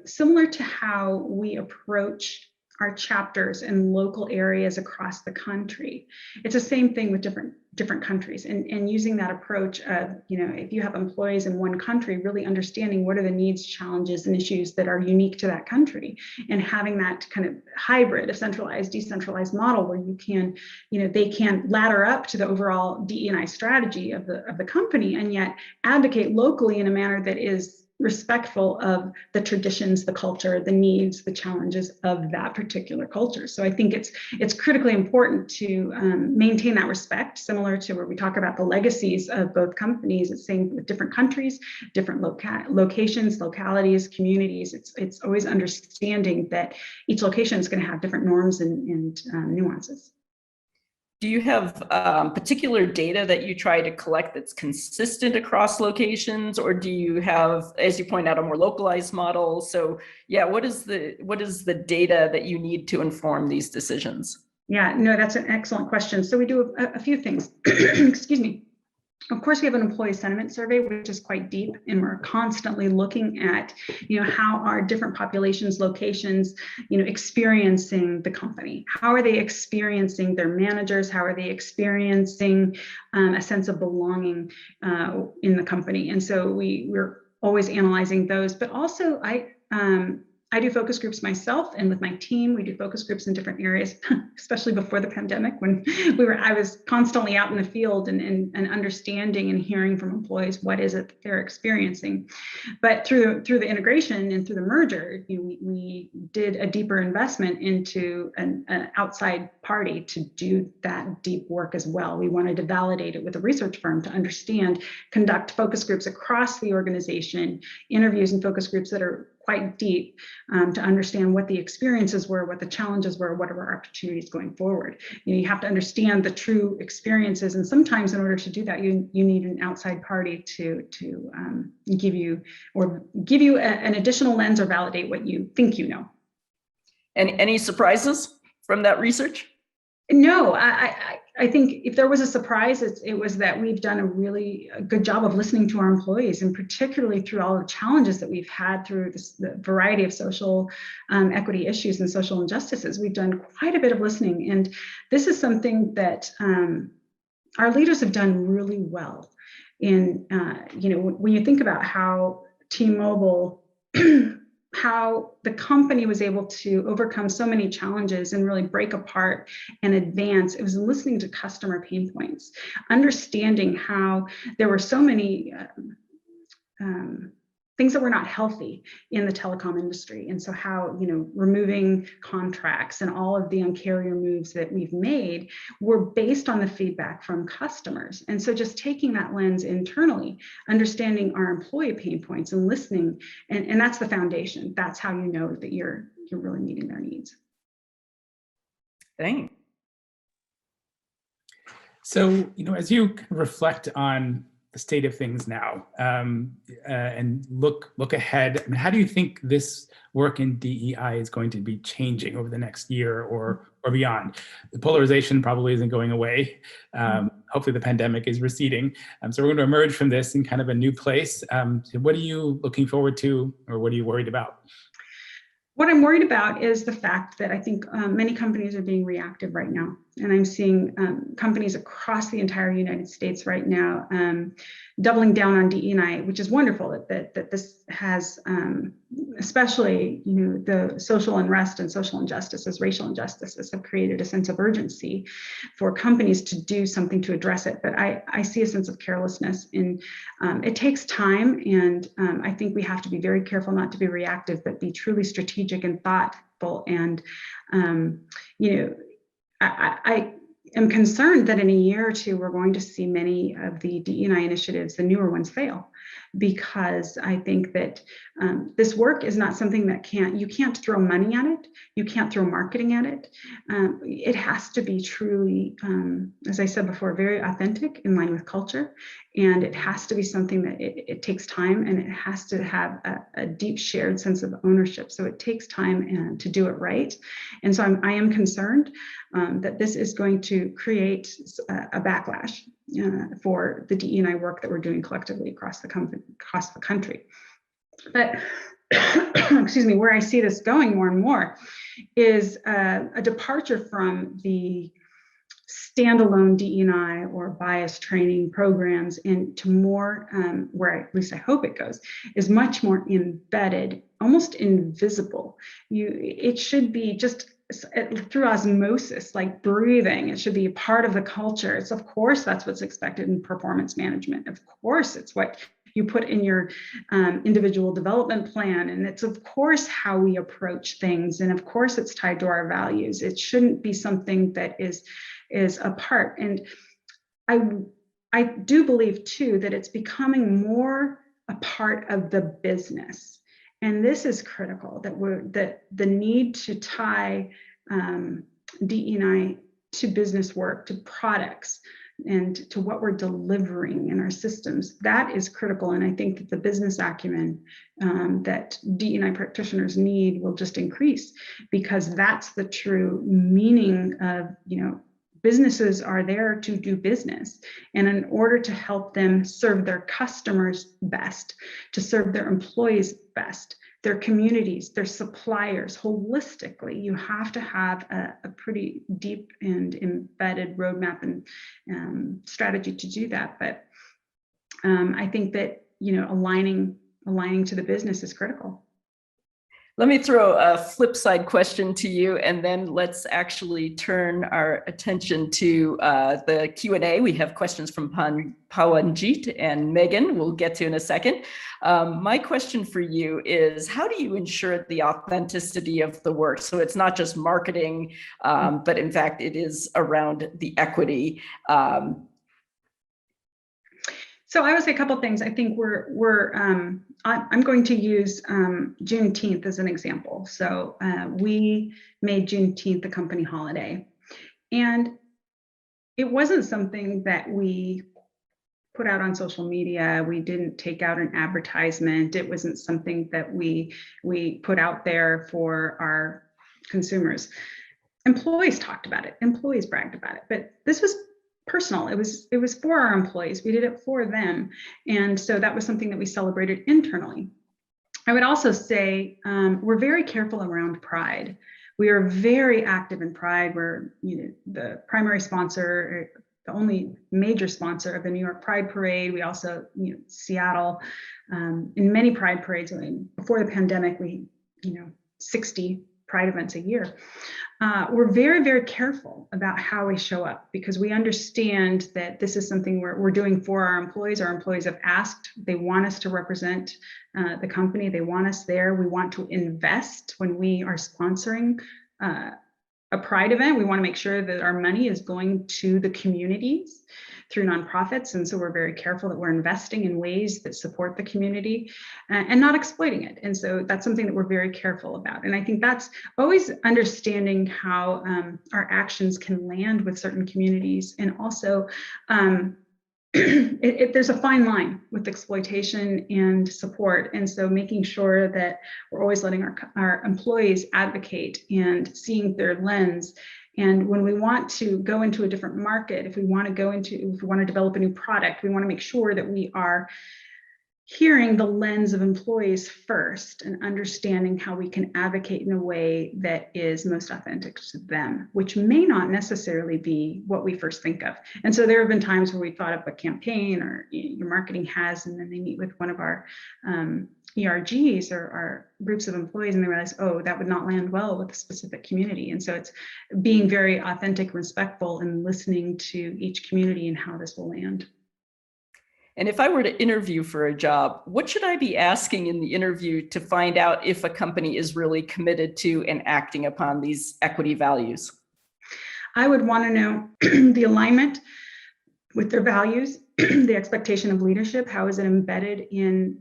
similar to how we approach our chapters in local areas across the country, it's the same thing with different countries, and using that approach of, if you have employees in one country, really understanding what are the needs, challenges, and issues that are unique to that country, and having that kind of hybrid, a centralized, decentralized model where you can, they can ladder up to the overall DE&I strategy of the company, and yet advocate locally in a manner that is respectful of the traditions, the culture, the needs, the challenges of that particular culture. So I think it's critically important to maintain that respect, similar to where we talk about the legacies of both companies. It's same with different countries, different locations, localities, communities. It's always understanding that each location is going to have different norms and nuances. Do you have particular data that you try to collect that's consistent across locations, or do you have, as you point out, a more localized model? So yeah, what is the data that you need to inform these decisions? Yeah, no, that's an excellent question. So we do a few things. Excuse me. Of course, we have an employee sentiment survey, which is quite deep, and we're constantly looking at, how are different populations, locations, experiencing the company? How are they experiencing their managers? How are they experiencing a sense of belonging in the company? And so we're always analyzing those, but also I do focus groups myself, and with my team, we do focus groups in different areas, especially before the pandemic, when I was constantly out in the field and understanding and hearing from employees what is it that they're experiencing. But through the integration and through the merger, we did a deeper investment into an outside party to do that deep work as well. We wanted to validate it with a research firm to understand, conduct focus groups across the organization, interviews and focus groups that are quite deep, to understand what the experiences were, what the challenges were, what are our opportunities going forward. You have to understand the true experiences, and sometimes in order to do that, you need an outside party to give you an additional lens or validate what you think you know. And any surprises from that research? No, I think if there was a surprise, it was that we've done a really good job of listening to our employees, and particularly through all the challenges that we've had through the variety of social equity issues and social injustices. We've done quite a bit of listening, and this is something that our leaders have done really well. And when you think about how T-Mobile how the company was able to overcome so many challenges and really break apart and advance, it was listening to customer pain points, understanding how there were so many things that were not healthy in the telecom industry. And so how, removing contracts and all of the Un-carrier moves that we've made were based on the feedback from customers. And so just taking that lens internally, understanding our employee pain points and listening, and that's the foundation. That's how you know that you're really meeting their needs. Thanks. So, as you reflect on the state of things now and look ahead, I mean, how do you think this work in DEI is going to be changing over the next year or beyond? The polarization probably isn't going away. Hopefully the pandemic is receding. So we're going to emerge from this in kind of a new place. What are you looking forward to, or what are you worried about? What I'm worried about is the fact that I think many companies are being reactive right now. And I'm seeing companies across the entire United States right now doubling down on DE&I, which is wonderful that this has, especially, the social unrest and social injustices, racial injustices have created a sense of urgency for companies to do something to address it. But I see a sense of carelessness it takes time. And I think we have to be very careful not to be reactive, but be truly strategic and thoughtful. And, I am concerned that in a year or two, we're going to see many of the DE&I initiatives, the newer ones, fail. because I think that this work is not something that you can't throw money at it. You can't throw marketing at it. It has to be truly, as I said before, very authentic, in line with culture. And it has to be something that it takes time, and it has to have a deep shared sense of ownership. So it takes time to do it right. And so I am concerned that this is going to create a backlash for the DE&I work that we're doing collectively across the country. But excuse me, where I see this going more and more is a departure from the standalone DE&I or bias training programs into more, where at least I hope it goes, is much more embedded, almost invisible. It should be just through osmosis, like breathing. It should be a part of the culture. It's, of course, that's what's expected in performance management. Of course, it's what you put in your individual development plan. And it's, of course, how we approach things. And of course, it's tied to our values. It shouldn't be something that is apart. And I do believe, too, that it's becoming more a part of the business. And this is critical, that the need to tie DE&I to business work, to products, and to what we're delivering in our systems, that is critical. And I think that the business acumen that DE&I practitioners need will just increase, because that's the true meaning of, businesses are there to do business. And in order to help them serve their customers best, to serve their employees best, their communities, their suppliers holistically, you have to have a pretty deep and embedded roadmap and strategy to do that. But I think that, aligning to the business is critical. Let me throw a flip side question to you, and then let's actually turn our attention to the Q&A. We have questions from Pawanjit and Megan we'll get to in a second. My question for you is, how do you ensure the authenticity of the work? So it's not just marketing, but in fact, it is around the equity. So I would say a couple of things. I think I'm going to use Juneteenth as an example. So we made Juneteenth a company holiday, and it wasn't something that we put out on social media. We didn't take out an advertisement. It wasn't something that we put out there for our consumers. Employees talked about it. Employees bragged about it. But this was personal. It was for our employees. We did it for them. And so that was something that we celebrated internally. I would also say we're very careful around Pride. We are very active in Pride. We're the primary sponsor, the only major sponsor of the New York Pride Parade. We also, Seattle, in many Pride parades. Before the pandemic, we, 60 Pride events a year. We're very, very careful about how we show up, because we understand that this is something we're doing for our employees. Our employees have asked. They want us to represent the company. They want us there. We want to invest when we are sponsoring a Pride event. We want to make sure that our money is going to the communities through nonprofits. And so we're very careful that we're investing in ways that support the community and not exploiting it. And so that's something that we're very careful about. And I think that's always understanding how our actions can land with certain communities. And also, there's a fine line with exploitation and support. And so making sure that we're always letting our employees advocate and seeing their lens. And when we want to go into a different market, if we want to develop a new product, we want to make sure that we are hearing the lens of employees first and understanding how we can advocate in a way that is most authentic to them, which may not necessarily be what we first think of. And so there have been times where we thought of a campaign, or your marketing has, and then they meet with one of our ERGs or our groups of employees, and they realize, oh, that would not land well with a specific community. And so it's being very authentic, respectful, and listening to each community and how this will land. And if I were to interview for a job, what should I be asking in the interview to find out if a company is really committed to and acting upon these equity values? I would want to know the alignment with their values, the expectation of leadership, how is it embedded in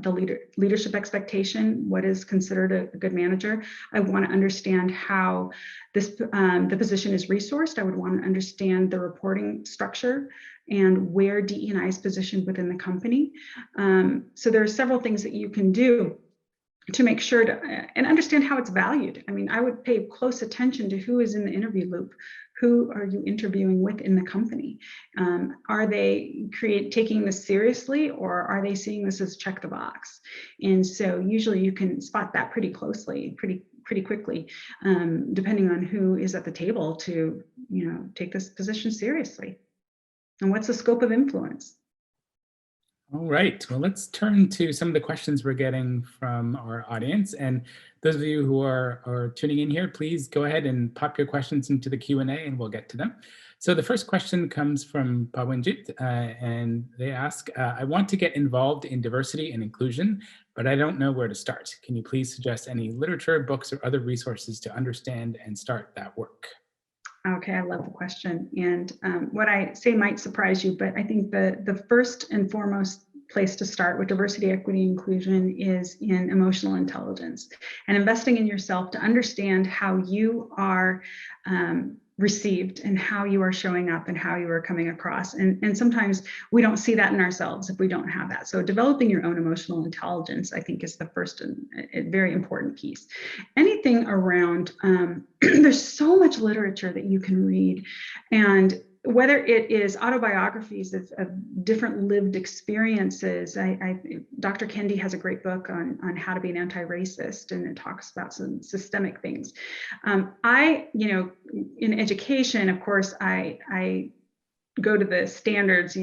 the leadership expectation? What is considered a good manager? I want to understand how the position is resourced. I would want to understand the reporting structure and where DE&I is positioned within the company. So there are several things that you can do to make sure to and understand how it's valued. I mean, I would pay close attention to who is in the interview loop. Who are you interviewing with in the company? Are they taking this seriously, or are they seeing this as check the box? And so usually you can spot that pretty closely, pretty quickly, depending on who is at the table to, take this position seriously. And what's the scope of influence? All right, well, let's turn to some of the questions we're getting from our audience. And those of you who are tuning in here, please go ahead and pop your questions into the Q&A and we'll get to them. So the first question comes from Pawanjit, and they ask, I want to get involved in diversity and inclusion, but I don't know where to start. Can you please suggest any literature, books, or other resources to understand and start that work? Okay, I love the question. And what I say might surprise you, but I think the first and foremost place to start with diversity, equity, inclusion is in emotional intelligence and investing in yourself to understand how you are received and how you are showing up and how you are coming across. And sometimes we don't see that in ourselves if we don't have that. So developing your own emotional intelligence, I think, is the first and a very important piece. Anything around, there's so much literature that you can read, and whether it is autobiographies of different lived experiences. Dr. Kendi has a great book on how to be an anti-racist, and it talks about some systemic things. In education, of course, I go to the standards,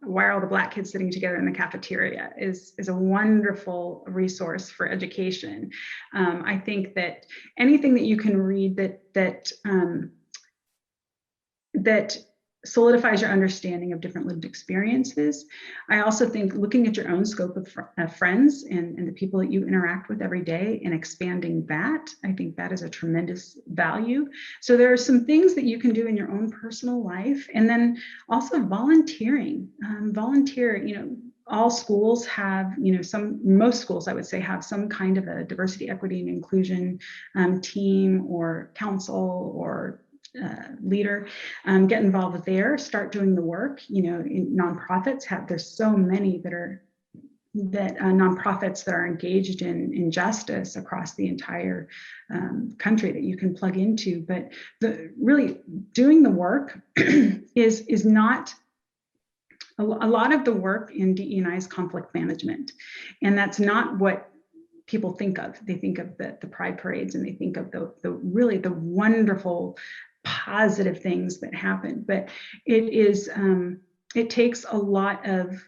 why are all the Black kids sitting together in the cafeteria is a wonderful resource for education. I think that anything that you can read that solidifies your understanding of different lived experiences. I also think looking at your own scope of friends and the people that you interact with every day and expanding that, I think that is a tremendous value. So there are some things that you can do in your own personal life, and then also volunteering. All schools have, most schools, I would say, have some kind of a diversity, equity, and inclusion team or council or leader. Get involved there, start doing the work. In nonprofits there's so many nonprofits that are engaged in justice across the entire country that you can plug into. But really doing the work is not a lot of the work in DE&I is conflict management, and that's not what people think of. They think of the pride parades, and they think of the wonderful positive things that happen, but it takes a lot of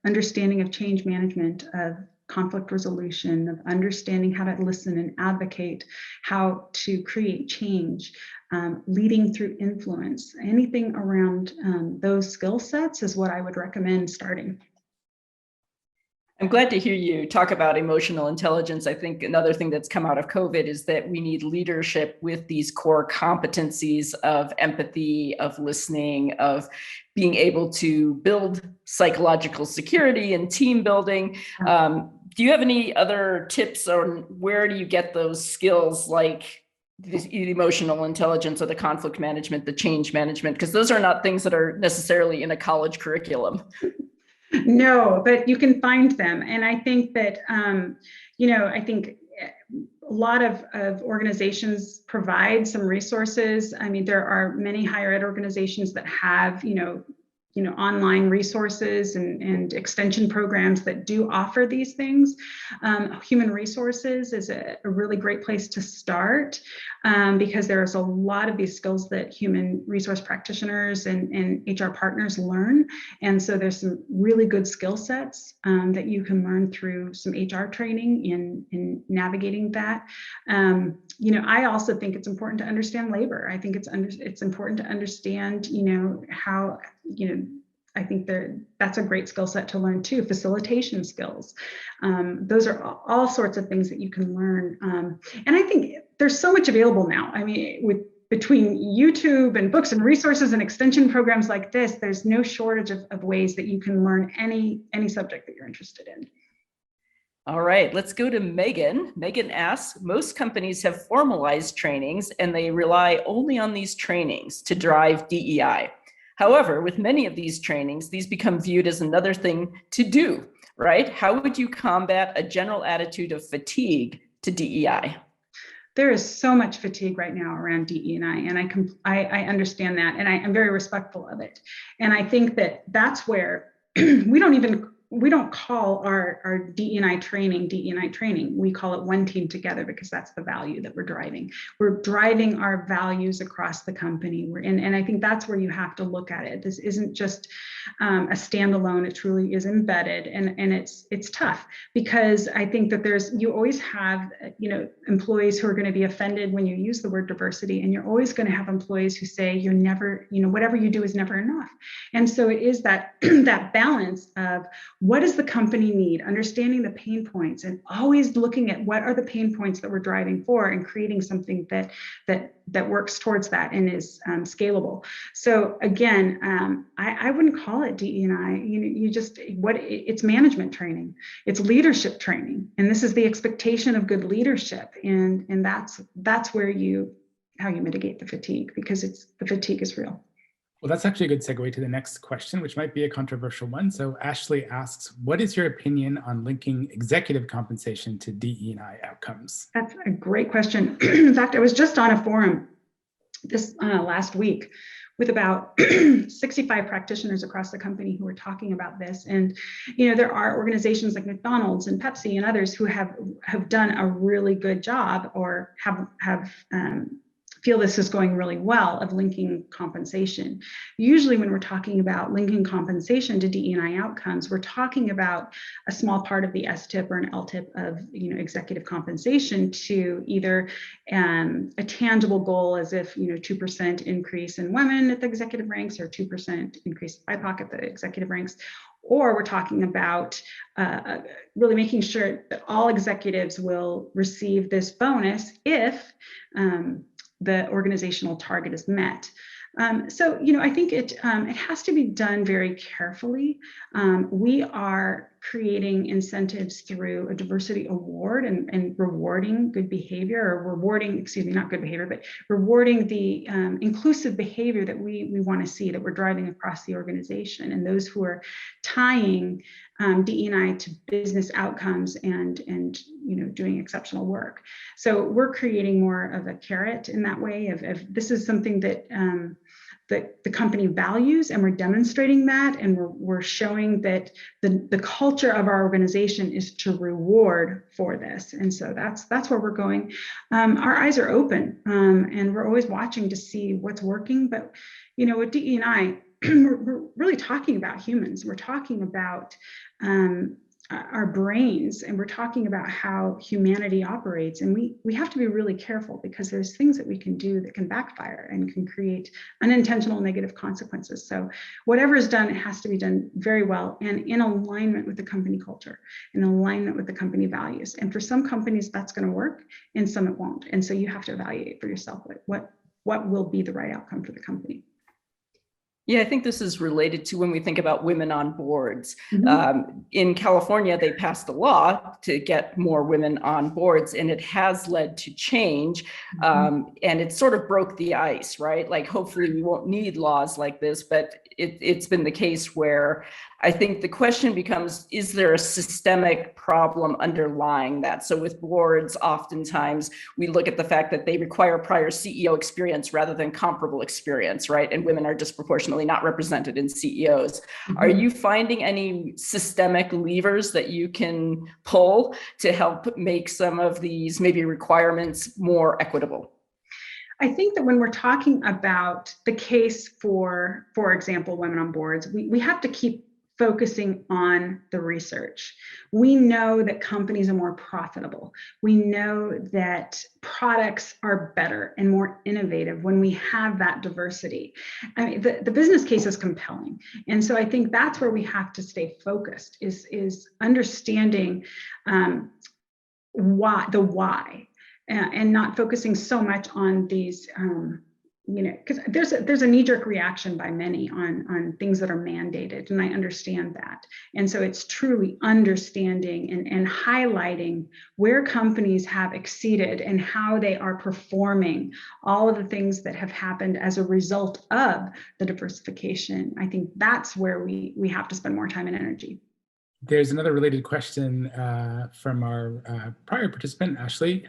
understanding of change management, of conflict resolution, of understanding how to listen and advocate, how to create change, leading through influence. Anything around those skill sets is what I would recommend starting. I'm glad to hear you talk about emotional intelligence. I think another thing that's come out of COVID is that we need leadership with these core competencies of empathy, of listening, of being able to build psychological security and team building. Do you have any other tips on where do you get those skills, like the emotional intelligence or the conflict management, the change management? Because those are not things that are necessarily in a college curriculum. No, but you can find them. And I think that, I think a lot of organizations provide some resources. I mean, there are many higher ed organizations that have, online resources and extension programs that do offer these things. Human resources is a really great place to start because there's a lot of these skills that human resource practitioners and HR partners learn. And so there's some really good skill sets that you can learn through some HR training in navigating that. I also think it's important to understand labor. I think it's important to understand, how, I think that's a great skill set to learn too. Facilitation skills. Those are all sorts of things that you can learn. And I think there's so much available now. I mean, with between YouTube and books and resources and extension programs like this, there's no shortage of ways that you can learn any subject that you're interested in. All right, let's go to Megan. Megan asks, most companies have formalized trainings and they rely only on these trainings to drive DEI. However, with many of these trainings, these become viewed as another thing to do, right? How would you combat a general attitude of fatigue to DEI? There is so much fatigue right now around DE&I, and I understand that, and I'm very respectful of it. And I think that's where we don't call our DE&I training. We call it one team together because that's the value that we're driving. We're driving our values across the company. And I think that's where you have to look at it. This isn't just a standalone. It truly is embedded, and it's tough because I think that you always have employees who are going to be offended when you use the word diversity, and you're always going to have employees who say you're never, whatever you do is never enough. And so it is that that balance of what does the company need, understanding the pain points, and always looking at what are the pain points that we're driving for and creating something that works towards that and is scalable. So again, I wouldn't call it DE&I. It's management training, it's leadership training, and this is the expectation of good leadership, and that's where how you mitigate the fatigue, because the fatigue is real. Well, that's actually a good segue to the next question, which might be a controversial one. So Ashley asks, what is your opinion on linking executive compensation to DE&I outcomes? That's a great question. In fact, I was just on a forum this last week with about 65 practitioners across the company who were talking about this. And, there are organizations like McDonald's and Pepsi and others who have done a really good job, or have feel this is going really well, of linking compensation. Usually when we're talking about linking compensation to DE&I outcomes, we're talking about a small part of the STIP or an LTIP of executive compensation to either a tangible goal, as if 2% increase in women at the executive ranks, or 2% increase in BIPOC at the executive ranks. Or we're talking about really making sure that all executives will receive this bonus if the organizational target is met. So, I think it has to be done very carefully. We are creating incentives through a diversity award and rewarding good behavior, or rewarding the inclusive behavior that we want to see, that we're driving across the organization, and those who are tying DE&I to business outcomes and doing exceptional work. So we're creating more of a carrot in that way of this is something that the company values, and we're demonstrating that, and we're showing that the culture of our organization is to reward for this. And so that's where we're going. Our eyes are open, and we're always watching to see what's working. But with DE&I, we're really talking about humans. We're talking about our brains, and we're talking about how humanity operates, and we have to be really careful, because there's things that we can do that can backfire and can create unintentional negative consequences. So whatever is done, it has to be done very well and in alignment with the company culture, in alignment with the company values. And for some companies that's going to work, and some it won't. And so you have to evaluate for yourself what will be the right outcome for the company. Yeah, I think this is related to when we think about women on boards. Mm-hmm. In California, they passed a law to get more women on boards, and it has led to change. Mm-hmm. And it sort of broke the ice, right? Like, hopefully we won't need laws like this, but it's been the case where I think the question becomes, is there a systemic problem underlying that? So with boards, oftentimes we look at the fact that they require prior CEO experience rather than comparable experience, right? And women are disproportionately not represented in CEOs. Mm-hmm. Are you finding any systemic levers that you can pull to help make some of these maybe requirements more equitable? I think that when we're talking about the case for example, women on boards, we have to keep focusing on the research. We know that companies are more profitable. We know that products are better and more innovative when we have that diversity. I mean, the business case is compelling. And so I think that's where we have to stay focused, is understanding why, and not focusing so much on these because there's a knee-jerk reaction by many on things that are mandated, and I understand that. And so it's truly understanding and highlighting where companies have exceeded and how they are performing all of the things that have happened as a result of the diversification. I think that's where we have to spend more time and energy. There's another related question from our prior participant, Ashley,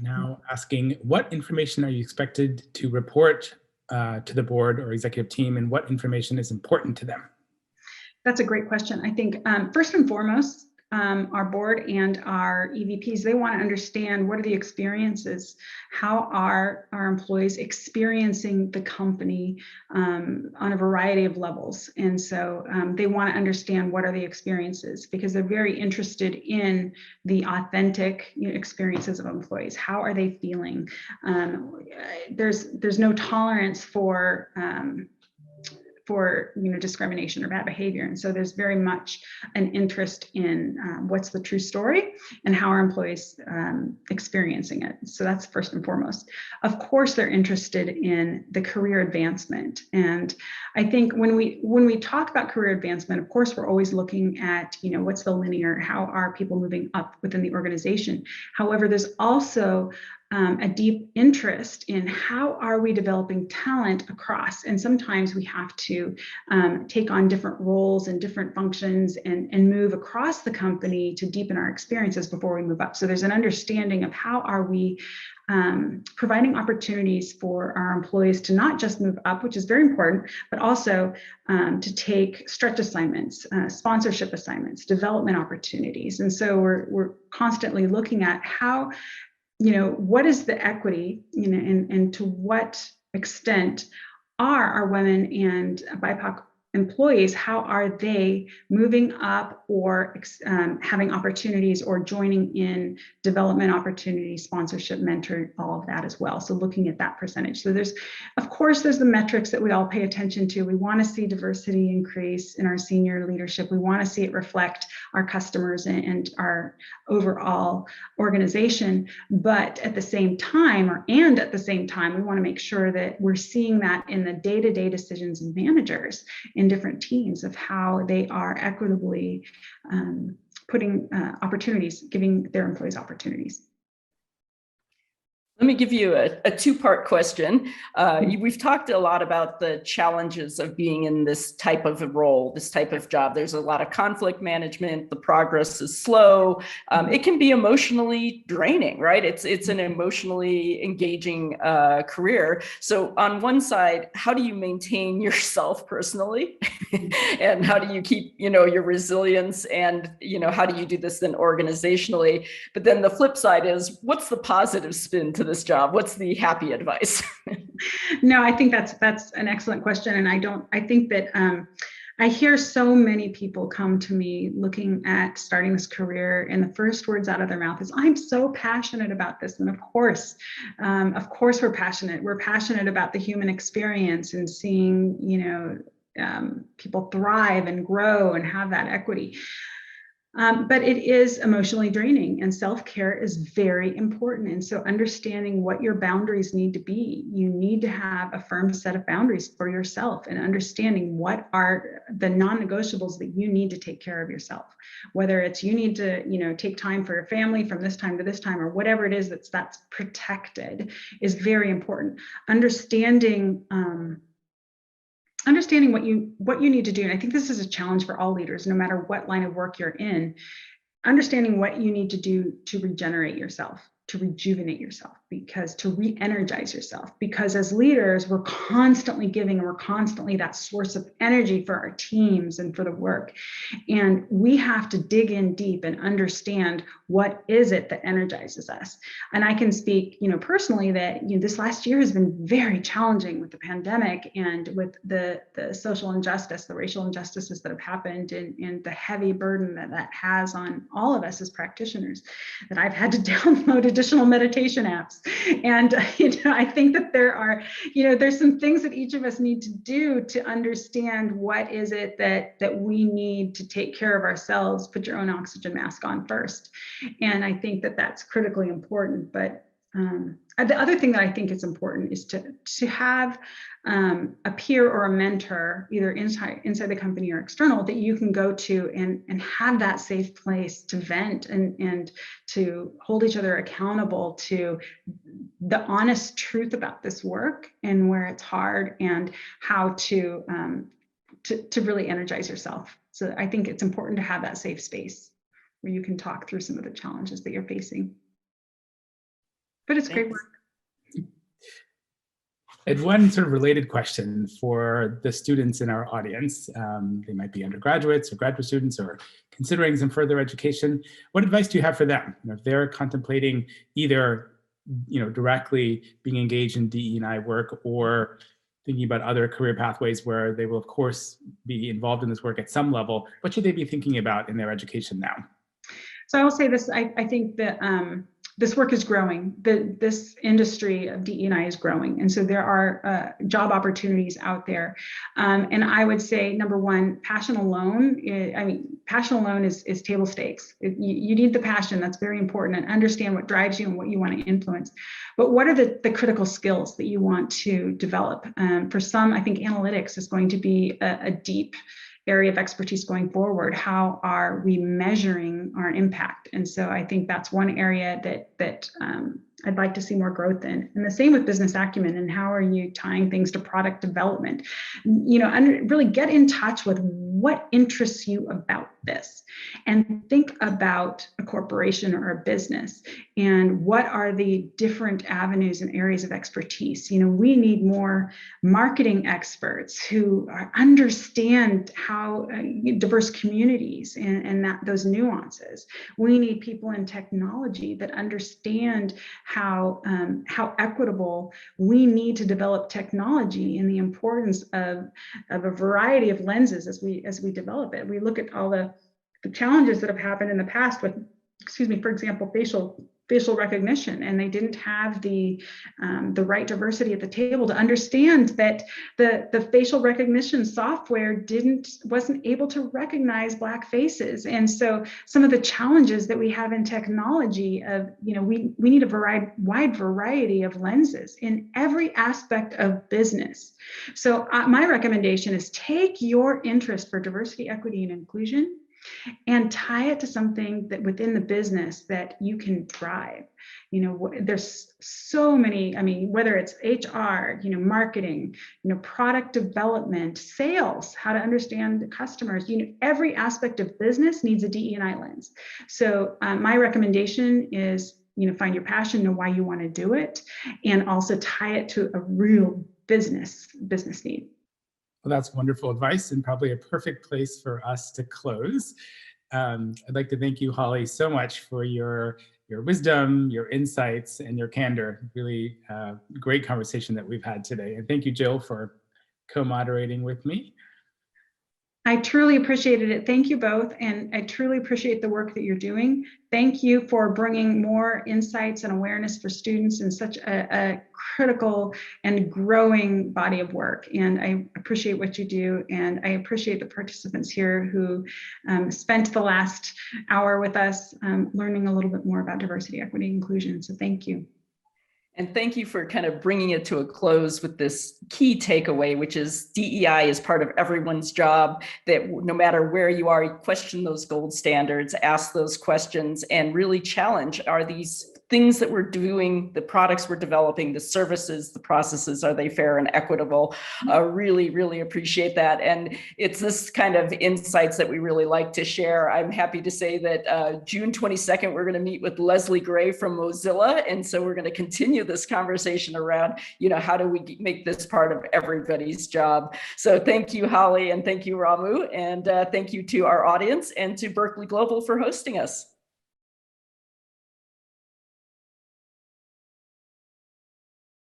now asking, what information are you expected to report to the board or executive team, and what information is important to them? That's a great question. I think first and foremost, our board and our EVPs, they want to understand what are the experiences, how are our employees experiencing the company on a variety of levels. And so they want to understand what are the experiences, because they're very interested in the authentic experiences of employees. How are they feeling? There's no tolerance for discrimination or bad behavior. And so there's very much an interest in what's the true story and how are employees experiencing it. So that's first and foremost. Of course, they're interested in the career advancement. And I think when we talk about career advancement, of course, we're always looking at, what's the linear, how are people moving up within the organization? However, there's also a deep interest in how are we developing talent across, and sometimes we have to take on different roles and different functions and move across the company to deepen our experiences before we move up. So there's an understanding of how are we providing opportunities for our employees to not just move up, which is very important, but also to take stretch assignments, sponsorship assignments, development opportunities. And so we're constantly looking at how, what is the equity, and to what extent are our women and BIPOC employees, how are they moving up or having opportunities or joining in development opportunities, sponsorship, mentor, all of that as well. So looking at that percentage. So there's the metrics that we all pay attention to. We want to see diversity increase in our senior leadership. We want to see it reflect our customers and our overall organization. But at the same time, we want to make sure that we're seeing that in the day-to-day decisions of managers in different teams of how they are equitably putting giving their employees opportunities. Let me give you a two-part question. We've talked a lot about the challenges of being in this type of a role, this type of job. There's a lot of conflict management. The progress is slow. It can be emotionally draining, right? It's an emotionally engaging career. So on one side, how do you maintain yourself personally? And how do you keep, your resilience? And, how do you do this then organizationally? But then the flip side is, what's the positive spin to this job? What's the happy advice? No, I think that's an excellent question. And I think that I hear so many people come to me looking at starting this career, and the first words out of their mouth is, I'm so passionate about this. And of course we're passionate. We're passionate about the human experience and seeing, people thrive and grow and have that equity. But it is emotionally draining, and self-care is very important. And so understanding what your boundaries need to be, you need to have a firm set of boundaries for yourself, and understanding what are the non-negotiables that you need to take care of yourself, whether it's you need to, take time for your family from this time to this time, or whatever it is that's protected is very important. Understanding what you need to do, and I think this is a challenge for all leaders, no matter what line of work you're in, understanding what you need to do to regenerate yourself, to rejuvenate yourself, to re-energize yourself. Because as leaders, we're constantly giving, and we're constantly that source of energy for our teams and for the work. And we have to dig in deep and understand what is it that energizes us. And I can speak, personally that this last year has been very challenging with the pandemic and with the social injustice, the racial injustices that have happened, and the heavy burden that has on all of us as practitioners, that I've had to download additional meditation apps. And I think that there's some things that each of us need to do to understand what is it that we need to take care of ourselves. Put your own oxygen mask on first. And I think that that's critically important. But the other thing that I think is important is to have a peer or a mentor, either inside the company or external, that you can go to and have that safe place to vent and to hold each other accountable to the honest truth about this work and where it's hard and how to really energize yourself. So I think it's important to have that safe space where you can talk through some of the challenges that you're facing. But it's great work. I had one sort of related question for the students in our audience. They might be undergraduates or graduate students or considering some further education. What advice do you have for them? If they're contemplating either directly being engaged in DE&I work or thinking about other career pathways where they will, of course, be involved in this work at some level, what should they be thinking about in their education now? So I will say this, I think that this work is growing. This industry of DE&I is growing. And so there are job opportunities out there. And I would say, number one, passion alone is table stakes. You need the passion, that's very important, and understand what drives you and what you want to influence. But what are the critical skills that you want to develop? For some, I think analytics is going to be a deep area of expertise going forward. How are we measuring our impact? And so I think that's one area that I'd like to see more growth in. And the same with business acumen, and how are you tying things to product development? And really get in touch with what interests you about this, and think about a corporation or a business and what are the different avenues and areas of expertise. We need more marketing experts who understand how diverse communities and those nuances. We need people in technology that understand how equitable we need to develop technology and the importance of a variety of lenses as we develop it. We look at all the challenges that have happened in the past with, for example, facial recognition, and they didn't have the right diversity at the table to understand that the facial recognition software wasn't able to recognize Black faces. And so some of the challenges that we have in technology of, we need a wide variety of lenses in every aspect of business. So my recommendation is take your interest for diversity, equity, and inclusion and tie it to something that within the business that you can drive. There's so many, whether it's HR, marketing, product development, sales, how to understand the customers, every aspect of business needs a DE&I lens. So my recommendation is, find your passion, know why you want to do it, and also tie it to a real business need. Well, that's wonderful advice and probably a perfect place for us to close. I'd like to thank you, Holli, so much for your wisdom, your insights, and your candor. Really great conversation that we've had today. And thank you, Jill, for co-moderating with me. I truly appreciated it. Thank you both. And I truly appreciate the work that you're doing. Thank you for bringing more insights and awareness for students in such a critical and growing body of work. And I appreciate what you do. And I appreciate the participants here who spent the last hour with us learning a little bit more about diversity, equity, and inclusion. So thank you. And thank you for kind of bringing it to a close with this key takeaway, which is DEI is part of everyone's job, that no matter where you are, you question those gold standards, ask those questions, and really challenge, are these things that we're doing, the products we're developing, the services, the processes, are they fair and equitable? Really, really appreciate that. And it's this kind of insights that we really like to share. I'm happy to say that June 22nd, we're going to meet with Leslie Gray from Mozilla. And so we're going to continue this conversation around, how do we make this part of everybody's job? So thank you, Holli, and thank you, Ramu, and thank you to our audience and to Berkeley Global for hosting us.